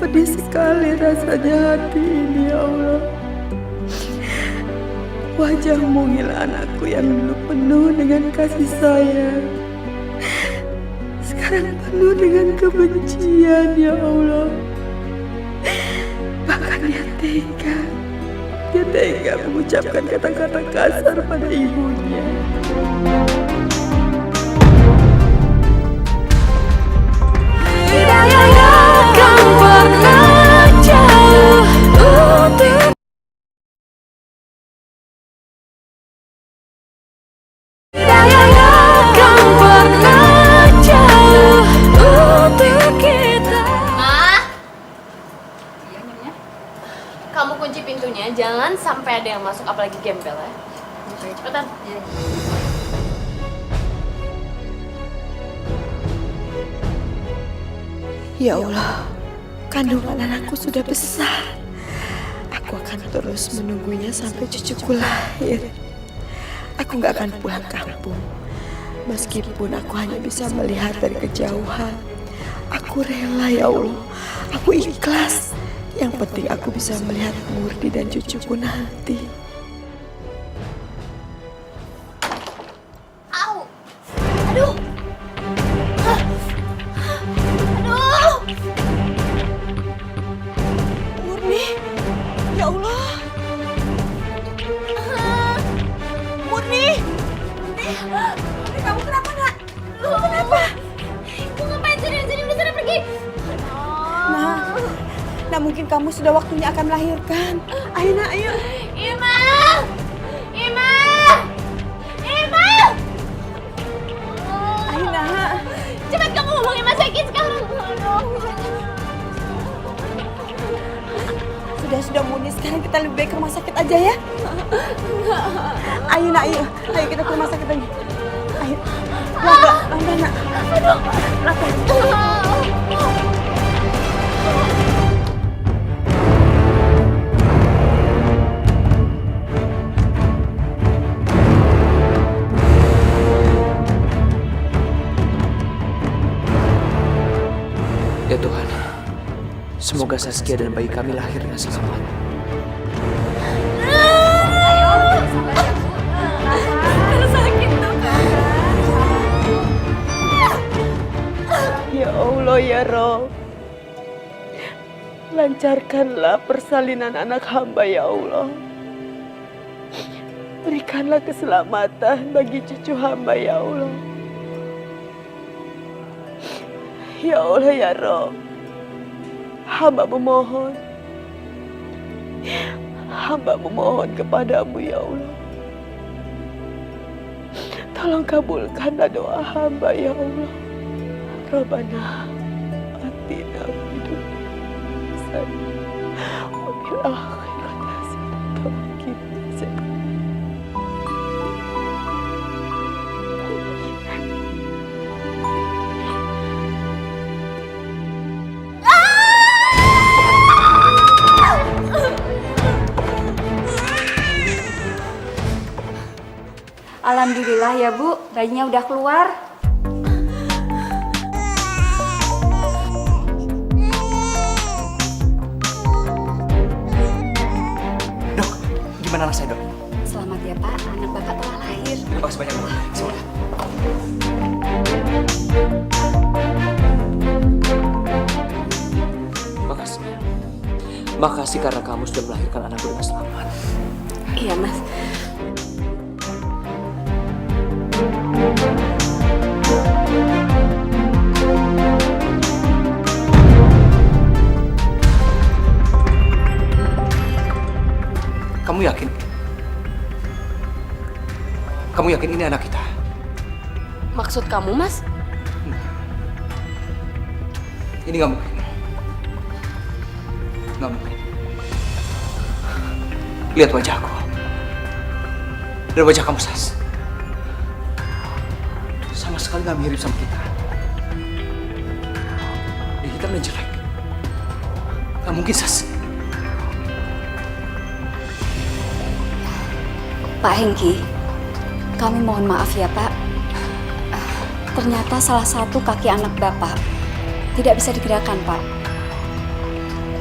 pedih sekali rasanya hati ini ya Allah. Wajahmu Mungil anakku yang dulu penuh dengan kasih sayang, sekarang penuh dengan kebencian ya Allah. Bahkan dia tega mengucapkan kata-kata kasar pada ibunya. Tidak akan pernah jauh untuk tidak akan pernah jauh untuk kita. Ma! Kamu kunci pintunya, jangan sampai ada yang masuk, apalagi gembel ya. Cepetan. Ya Allah, kandungan anakku sudah besar. Aku akan terus menunggunya sampai cucuku lahir. Aku gak akan pulang kampung. Meskipun aku hanya bisa melihat dari kejauhan. Aku rela ya Allah, aku ikhlas. Yang penting aku bisa melihat Murni dan cucuku nanti. Au! Aduh! Aduh! Murni, ya Allah. Murni, kamu kenapa nak? Lu kenapa? Ibu ngapain sini? Udah sana pergi. Nah mungkin kamu sudah waktunya akan melahirkan. Ayo nak, ayo. Ima! Ima! Ima! Ayo nak. Cepat kamu hubungi Mas Eki sekarang. Sudah Murni, sekarang kita lebih baik ke rumah sakit aja ya. Ayo nak, ayo kita ke rumah sakit lagi. Ayo, pelan nak. Aduh, Ya Tuhan, semoga Saskia dan bayi kami lahir dengan selamat. sakit tuh. Ya Allah ya Rob, lancarkanlah persalinan anak hamba ya Allah. Berikanlah keselamatan bagi cucu hamba ya Allah. Ya Allah ya Rob, hamba memohon kepadamu ya Allah. Tolong kabulkanlah doa hamba ya Allah. Rabbana atina fid dunya hasanah wa fil akhirati hasanah wa qina adzabannar. Alhamdulillah ya Bu, bayinya udah keluar. Dok, gimana anak saya dok? Selamat ya Pak, anak Bapak telah lahir. Terima kasih banyak dok. Semoga. Makasih. Makasih karena kamu sudah melahirkan anakku dengan selamat. Iya, Mas. Kamu yakin? Kamu yakin ini anak kita? Maksud kamu, Mas? Ini nggak mungkin. Nggak mungkin. Lihat wajahku. Dan wajah kamu, Sas. Sama sekali gak mirip sama kita. Dia hitam dan jelek. Gak mungkin, Sas. Pak Hengki, kami mohon maaf ya Pak. Ternyata salah satu kaki anak Bapak tidak bisa digerakkan Pak.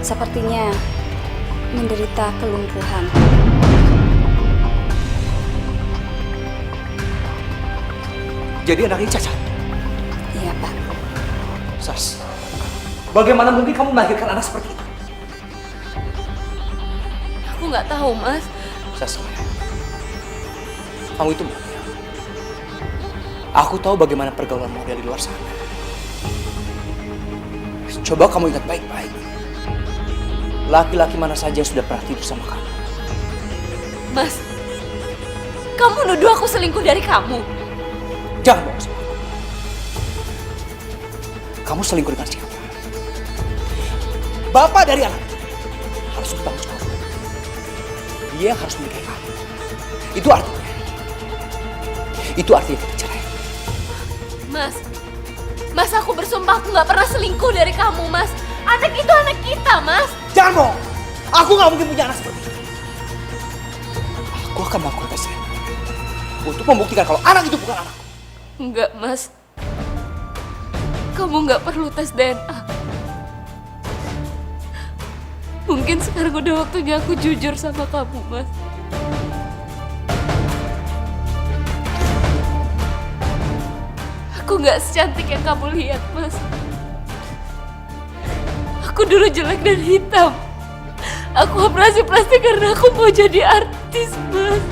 Sepertinya menderita kelumpuhan. Jadi anak ini cacat? Iya Pak. Sas, bagaimana mungkin kamu melahirkan anak seperti itu? Aku nggak tahu, Mas. Sas, kamu itu model. Aku tahu bagaimana pergaulan model di luar sana. Coba kamu ingat baik-baik. Laki-laki mana saja yang sudah pernah tidur sama kamu? Mas, kamu nuduh aku selingkuh dari kamu. Jangan bohong sama aku. Kamu selingkuh dengan siapa? Bapak dari anak harus bertanggung jawab. Dia yang harus menikahi kamu. Itu artinya kita cerai. Mas, aku bersumpah aku nggak pernah selingkuh dari kamu, Mas. Anak itu anak kita, Mas. Jangan bohong. Aku nggak mungkin punya anak seperti itu. Aku akan melakukan tes DNA untuk membuktikan kalau anak itu bukan anakku. Enggak, Mas. Kamu nggak perlu tes DNA. Mungkin sekarang udah waktunya aku jujur sama kamu, Mas. Aku nggak secantik yang kamu lihat, Mas. Aku dulu jelek dan hitam. Aku operasi plastik karena aku mau jadi artis, Mas.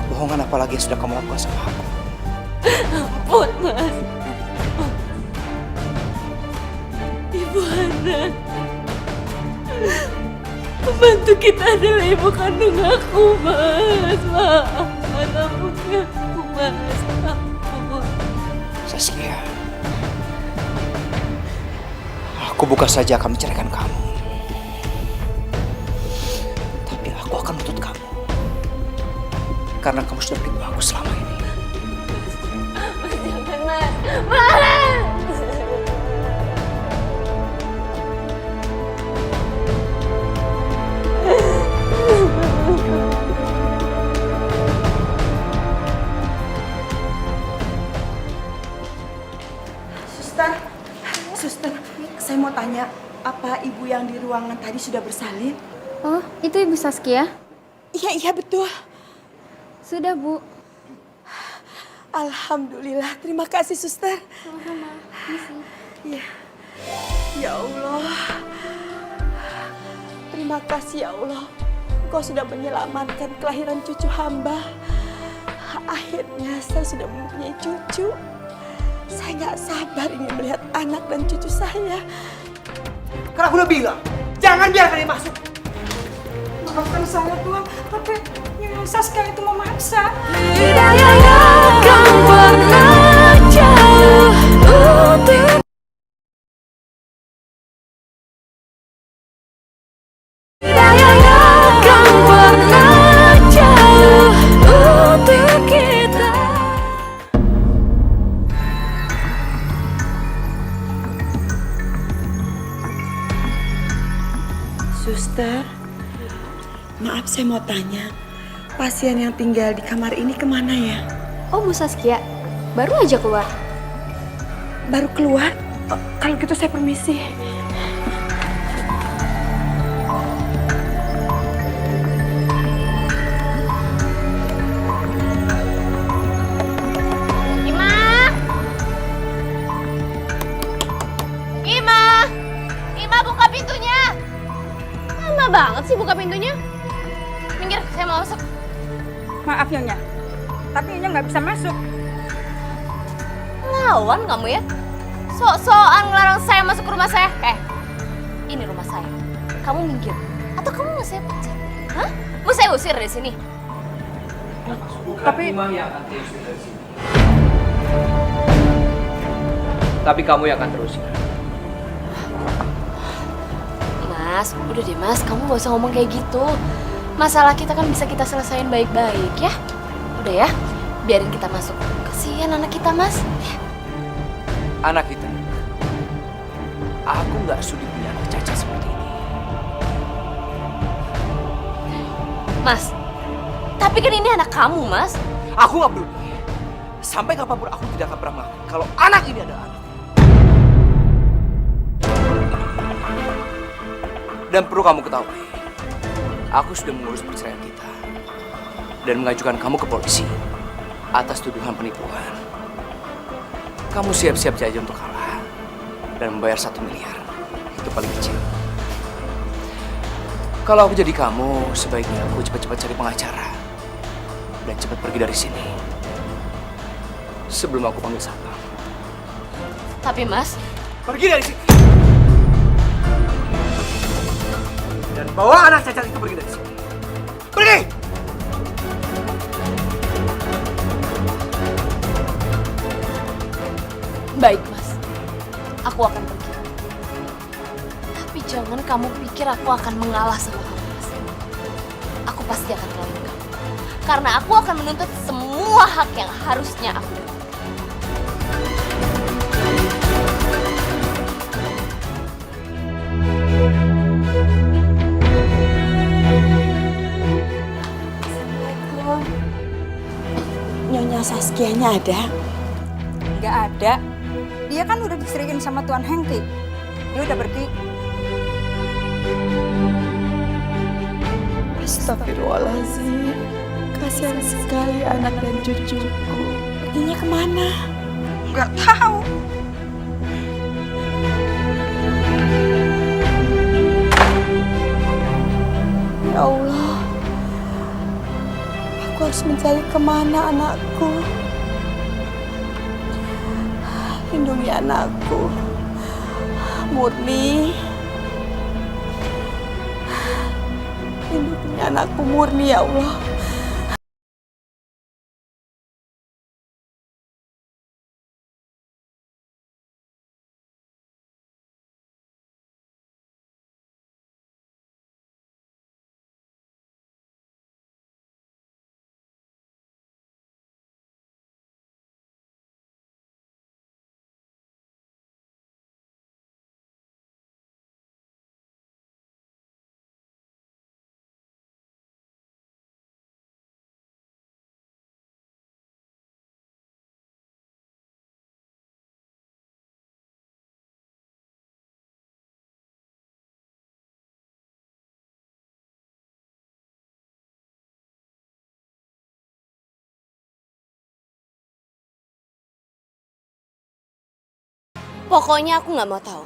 Bohongan apa lagi yang sudah kamu lakukan sama aku? Ampun, Mas. Ibu Hana. Pembantu kita adalah ibu kandung aku, Mas. Maafkan aku, Mas. Ampun. Saskia, aku bukan saja akan menceraikan kamu, tapi aku akan menuntut kamu karena kamu sudah menipu aku selama ini. Mas, jangan, Mas. Mas! Suster, saya mau tanya, apa ibu yang di ruangan tadi sudah bersalin? Oh, itu Ibu Saskia? Iya, betul. Sudah, Bu. Alhamdulillah, terima kasih suster. Sama-sama. Ya, ya Allah. Terima kasih ya Allah. Engkau sudah menyelamatkan kelahiran cucu hamba. Akhirnya saya sudah mempunyai cucu. Saya nggak sabar ingin melihat anak dan cucu saya. Karena aku udah bilang, jangan biarkan dia masuk. Maafkan saya Tuhan, tapi Nyonya Saskia itu memaksa. Tidak akan pernah jauh untuk tidak akan pernah jauh untuk kita. Suster, maaf saya mau tanya, pasien yang tinggal di kamar ini kemana ya? Oh, Bu Saskia. Baru aja keluar. Baru keluar? Oh, kalau gitu saya permisi. Ima, buka pintunya. Lama banget sih buka pintunya. Minggir, saya mau masuk. Maaf Nyonya, tapi Nyonya nggak bisa masuk. Lawan kamu ya? Sok-sokan ngelarang saya masuk ke rumah saya. Ini rumah saya. Kamu minggir. Atau kamu mau saya pecat? Hah? Mau saya usir dari sini? Tapi kamu yang akan terusir. Mas, udah deh Mas, kamu gak usah ngomong kayak gitu. Masalah kita kan bisa kita selesain baik-baik ya. Udah ya, biarin kita masuk. Kasihan anak kita, Mas. Anak kita. Aku nggak sudi punya anak cacat seperti ini. Mas, tapi kan ini anak kamu, Mas. Aku nggak peduli. Sampai kapanpun aku tidak akan pernah mengakui kalau anak ini adalah anak. Dan perlu kamu ketahui, aku sudah mengurus perceraian kita dan mengajukan kamu ke polisi atas tuduhan penipuan. Kamu siap-siap saja untuk kalah dan membayar 1 miliar. Itu paling kecil. Kalau aku jadi kamu, sebaiknya aku cepat-cepat cari pengacara dan cepat pergi dari sini sebelum aku panggil satpam. Tapi Mas, Pergi dari sini. Dan bawa anak cacat itu pergi dari sini. Pergi! baik Mas. Aku akan pergi. Tapi jangan kamu pikir aku akan mengalah sama kamu, Mas. Aku pasti akan melawan kamu. Karena aku akan menuntut semua hak yang harusnya aku dapat. Nyonya Saskianya ada? Nggak ada. Dia kan udah diceraiin sama Tuan Hengki. Dia udah pergi. Astagfirullahaladzim. Kasihan sekali anak dan cucuku. Perginya kemana? Nggak tahu. Ya Allah. Aku harus mencari kemana anakku. Lindungi anakku. Murni. Lindungi anakku Murni, ya Allah. Pokoknya aku nggak mau tahu.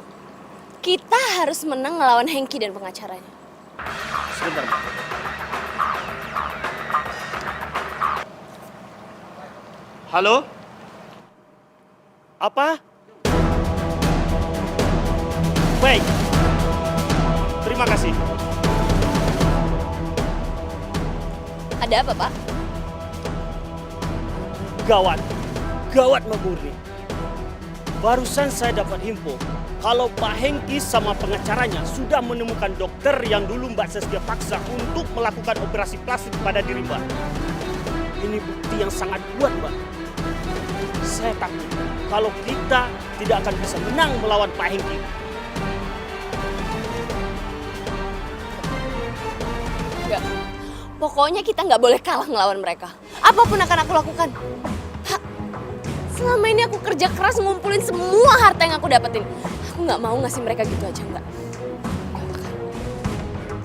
Kita harus menang ngelawan Hengki dan pengacaranya. Sebentar, Mbak. Halo? Apa? Baik. Terima kasih. Ada apa, Pak? Gawat. Gawat, Mbak Murni. Barusan saya dapat info kalau Pak Hengki sama pengacaranya sudah menemukan dokter yang dulu Mbak Saskia paksa untuk melakukan operasi plastik pada diri Mbak. Ini bukti yang sangat kuat, Mbak. Saya takut kalau kita tidak akan bisa menang melawan Pak Hengki. Enggak. Pokoknya kita nggak boleh kalah ngelawan mereka. Apapun akan aku lakukan. Selama ini aku kerja keras ngumpulin semua harta yang aku dapetin. Aku nggak mau ngasih mereka gitu aja, nggak.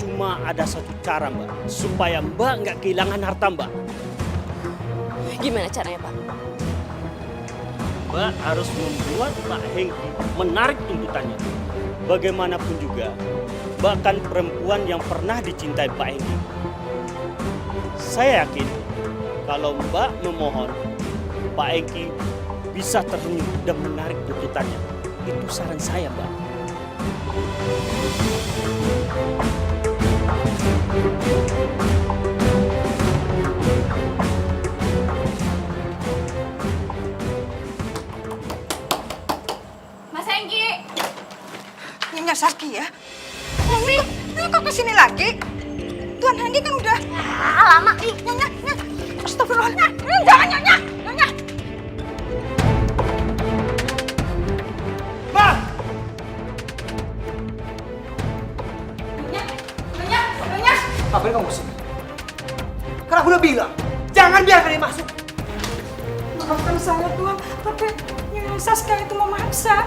Cuma ada satu cara, Mbak, supaya Mbak nggak kehilangan harta Mbak. Gimana caranya, Pak? Mbak harus membuat Pak Hengki menarik tuntutannya. Bagaimanapun juga, Mbak kan perempuan yang pernah dicintai Pak Hengki. Saya yakin kalau Mbak memohon, Pak Hengki bisa tersenyum dan menarik tuntutannya. Itu saran saya, Mbak. Mas Hengki! Nyonya Saskia. Ini kok kesini lagi? Tuan Tuan Handi kan udah Lama nih. Nyonya. Astagfirullah. Jangan Nyonya. Nyonya. Ma! Nyonya. Ngapain kamu kesini? Karena aku udah bilang, jangan biarkan dia masuk. Maafkan saya Tuan, tapi Nyonya Saskia itu memaksa.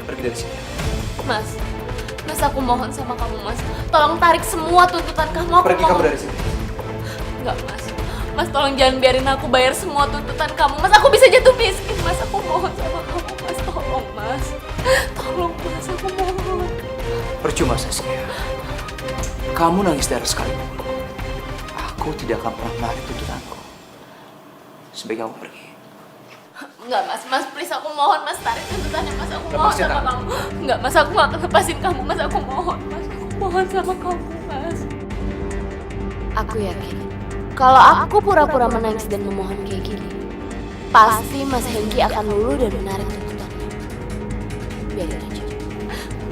Pergi dari sini. Mas, aku mohon sama kamu, Mas. Tolong tarik semua tuntutan kamu. Aku Pergi mohon. kamu dari sini. Enggak, Mas. Mas, tolong jangan biarin aku bayar semua tuntutan kamu. Mas, aku bisa jatuh miskin. Mas, aku mohon sama kamu, Mas. Tolong, Mas. Tolong, Mas. Aku mohon. Percuma, Saskia. Kamu nangis darah sekalipun. Aku tidak akan pernah menarik tuntutanku. Sebaiknya kamu pergi. Enggak, Mas, please aku mohon, Mas, tarik tuntutannya, Mas, aku mohon Lepasin sama tangan. kamu. Enggak, Mas, aku gak akan lepasin kamu, Mas, aku mohon, Mas, aku mohon sama kamu, Mas. Aku yakin, kalau aku pura-pura menangis dan memohon kayak gini, pasti Mas Hengki akan luluh dan menarik tuntutannya. Biarin aja.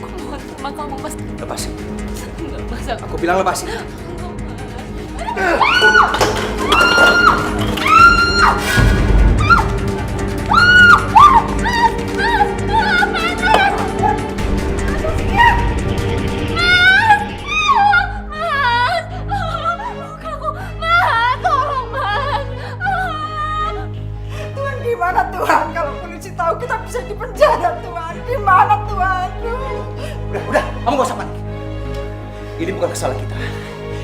Aku mohon sama kamu, Mas. Lepasin. Enggak, Mas, Aku bilang lepasin. Tuan gimana Tuan? Kalau polisi tahu kita bisa dipenjara Tuan. Gimana Tuan? Udah, kamu gak usah panik. Ini bukan kesalahan kita.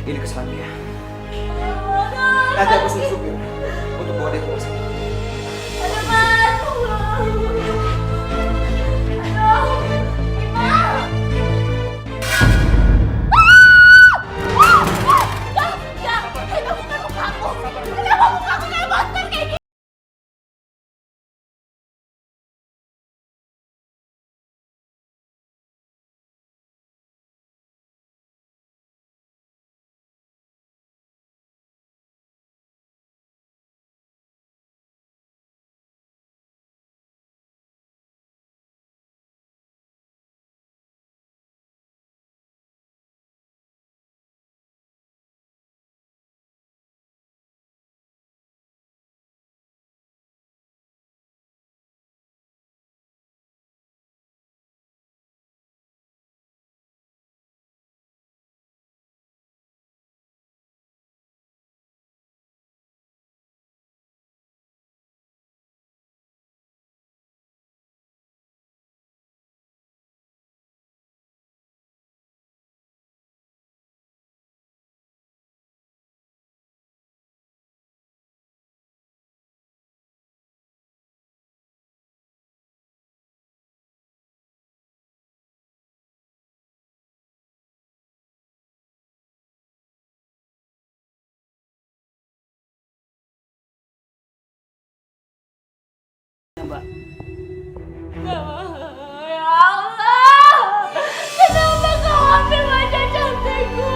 Ini kesalahan dia. Nanti aku suruh supir untuk bawa dia ke rumah sakit. Ya Allah, kenapa kau ambil wajah cantikku?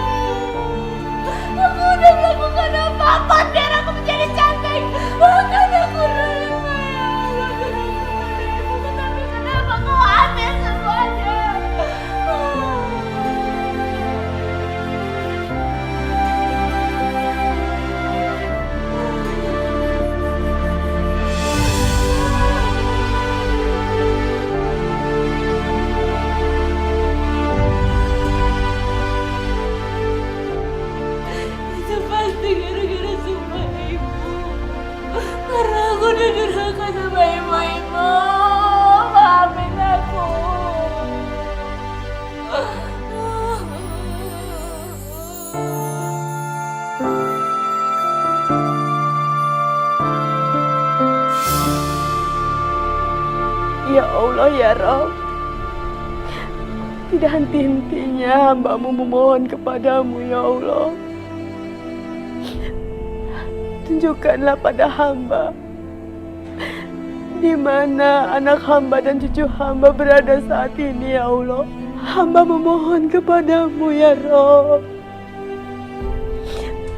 Aku udah melakukan apa-apa biar aku menjadi cantik. Bahkan aku nerima, ya Allah, kenapa nerima? Tapi kenapa kau ambil semuanya? Itu pasti gara-gara semua ibu. Karena aku udah durhaka sama ibu-ibu. Maafin aku. Ya Allah ya Rabb, tidak henti-hentinya hambamu memohon kepadamu ya Allah. Tunjukkanlah pada hamba di mana anak hamba dan cucu hamba berada saat ini ya Allah. Hamba memohon kepadamu ya Rabb.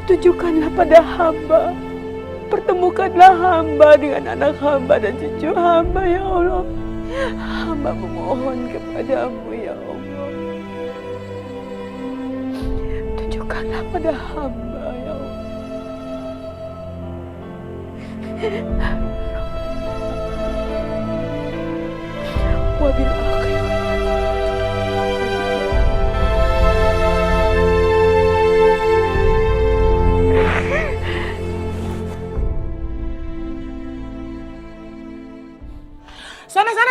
Tunjukkanlah pada hamba, pertemukanlah hamba dengan anak hamba dan cucu hamba ya Allah. Hamba memohon kepadamu ya Allah. Tunjukkanlah Tunjukkanlah pada hamba, ya Allah. Wabil akhir.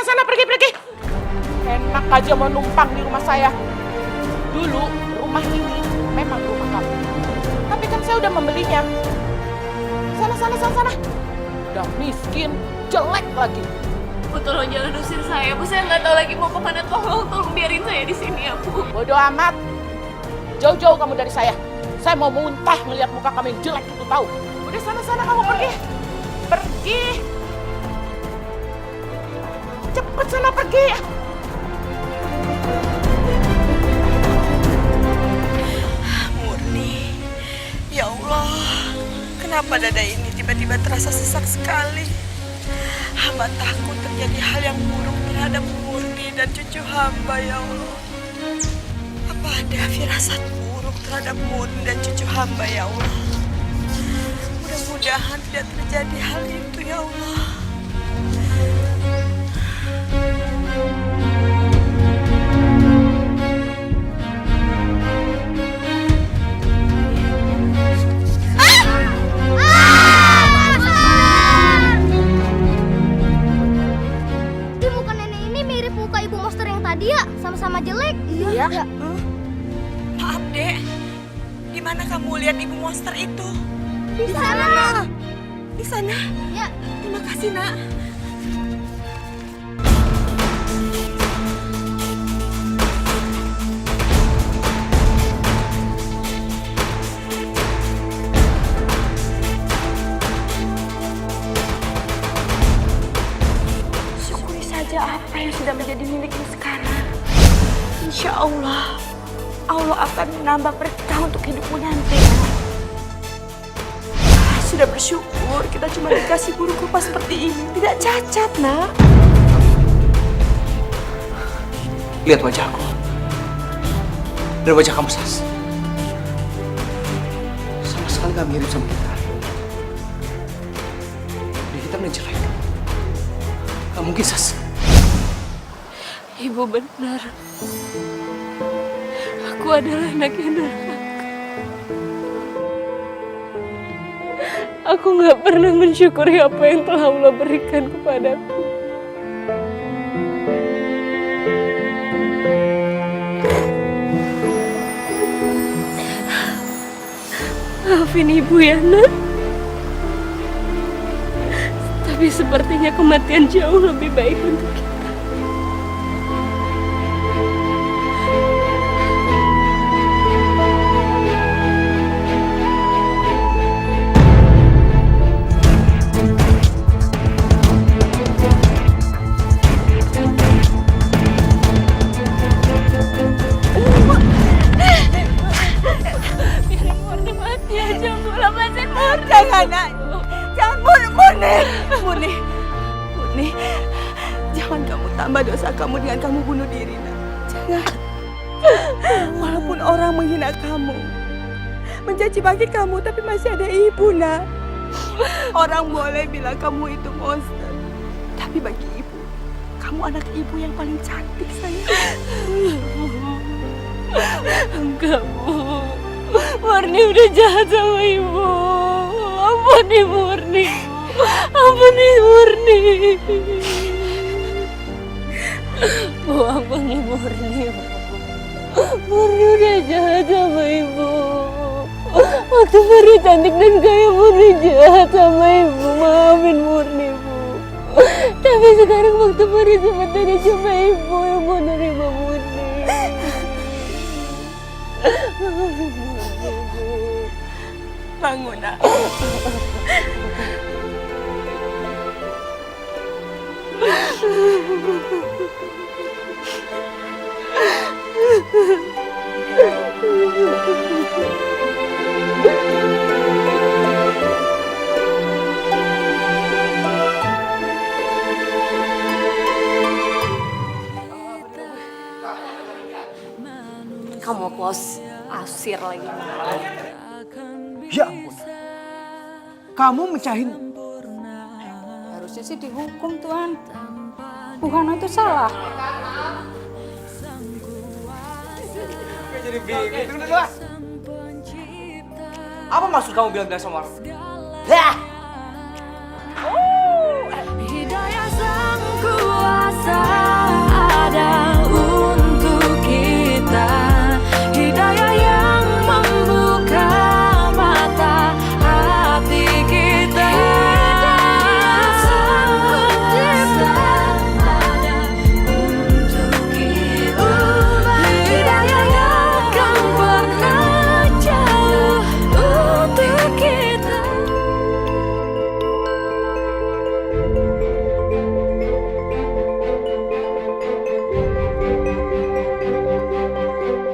Sana, pergi. Enak aja mau numpang di rumah saya. Dulu rumah ini memang rumah kamu. Tapi kan saya udah membelinya. Sana. Udah miskin, jelek lagi. Bu, tolong jangan usir saya. Bu, saya nggak tahu lagi mau kemana. Tolong biarin saya di sini ya, Bu. Bodoh amat. Jauh-jauh kamu dari saya. Saya mau muntah melihat muka kamu yang jelek itu, tahu. Udah sana kamu pergi. Pergi. Cepet sana pergi. Murni, ya Allah, kenapa dada ini tiba-tiba terasa sesak sekali? Hamba takut terjadi hal yang buruk terhadap Murni dan cucu hamba, ya Allah. Apa ada firasat buruk terhadap Murni dan cucu hamba, ya Allah? Mudah-mudahan tidak terjadi hal itu, ya Allah. Sama-sama jelek. Iya. Maaf, Dek. Di mana kamu lihat ibu monster itu? Di sana, Nak. Di sana? Ya. Terima kasih, Nak. Syukuri saja apa yang sudah menjadi milikmu sekarang. Insya Allah, Allah akan menambah berkah untuk hidupmu nanti. Sudah bersyukur kita cuma dikasih burung rupa seperti ini. Tidak cacat, Nak. Lihat wajahku. Dan wajah kamu, Sas. Sama sekali gak mirip sama kita. Dia hitam dan jelek. Gak mungkin, Sas. Ibu benar. Aku adalah anak yang durhaka. Aku nggak pernah mensyukuri apa yang telah Allah berikan kepadaku. Maafin ibu ya, Nak. Tapi sepertinya kematian jauh lebih baik untuk kita. Jangan, Nak. Jangan, Murni. Jangan kamu tambah dosa kamu dengan kamu bunuh diri, Nak. Jangan. Walaupun orang menghina kamu, mencaci maki kamu, tapi masih ada ibu, Nak. Orang boleh bilang kamu itu monster, tapi bagi ibu, kamu anak ibu yang paling cantik, sayang. Enggak, Bu. Murni udah jahat sama ibu. Ampuni Murni. Ampuni Murni. Bu, ampuni Murni. Murni udah jahat sama ibu. Waktu Murni cantik dan kaya, Murni jahat sama ibu. Maafin Murni, Bu. Tapi sekarang waktu Murni sebenarnya cuma ibu yang mau nerima Murni. Bangun, Nak. Kamu close asir lagi. Ya ampun. Kamu mecahin. Harusnya sih dihukum, Tuan. Bukan itu salah. Jadi bingung. Tunggu dulu. Apa maksud kamu bilang sama orang? Hah?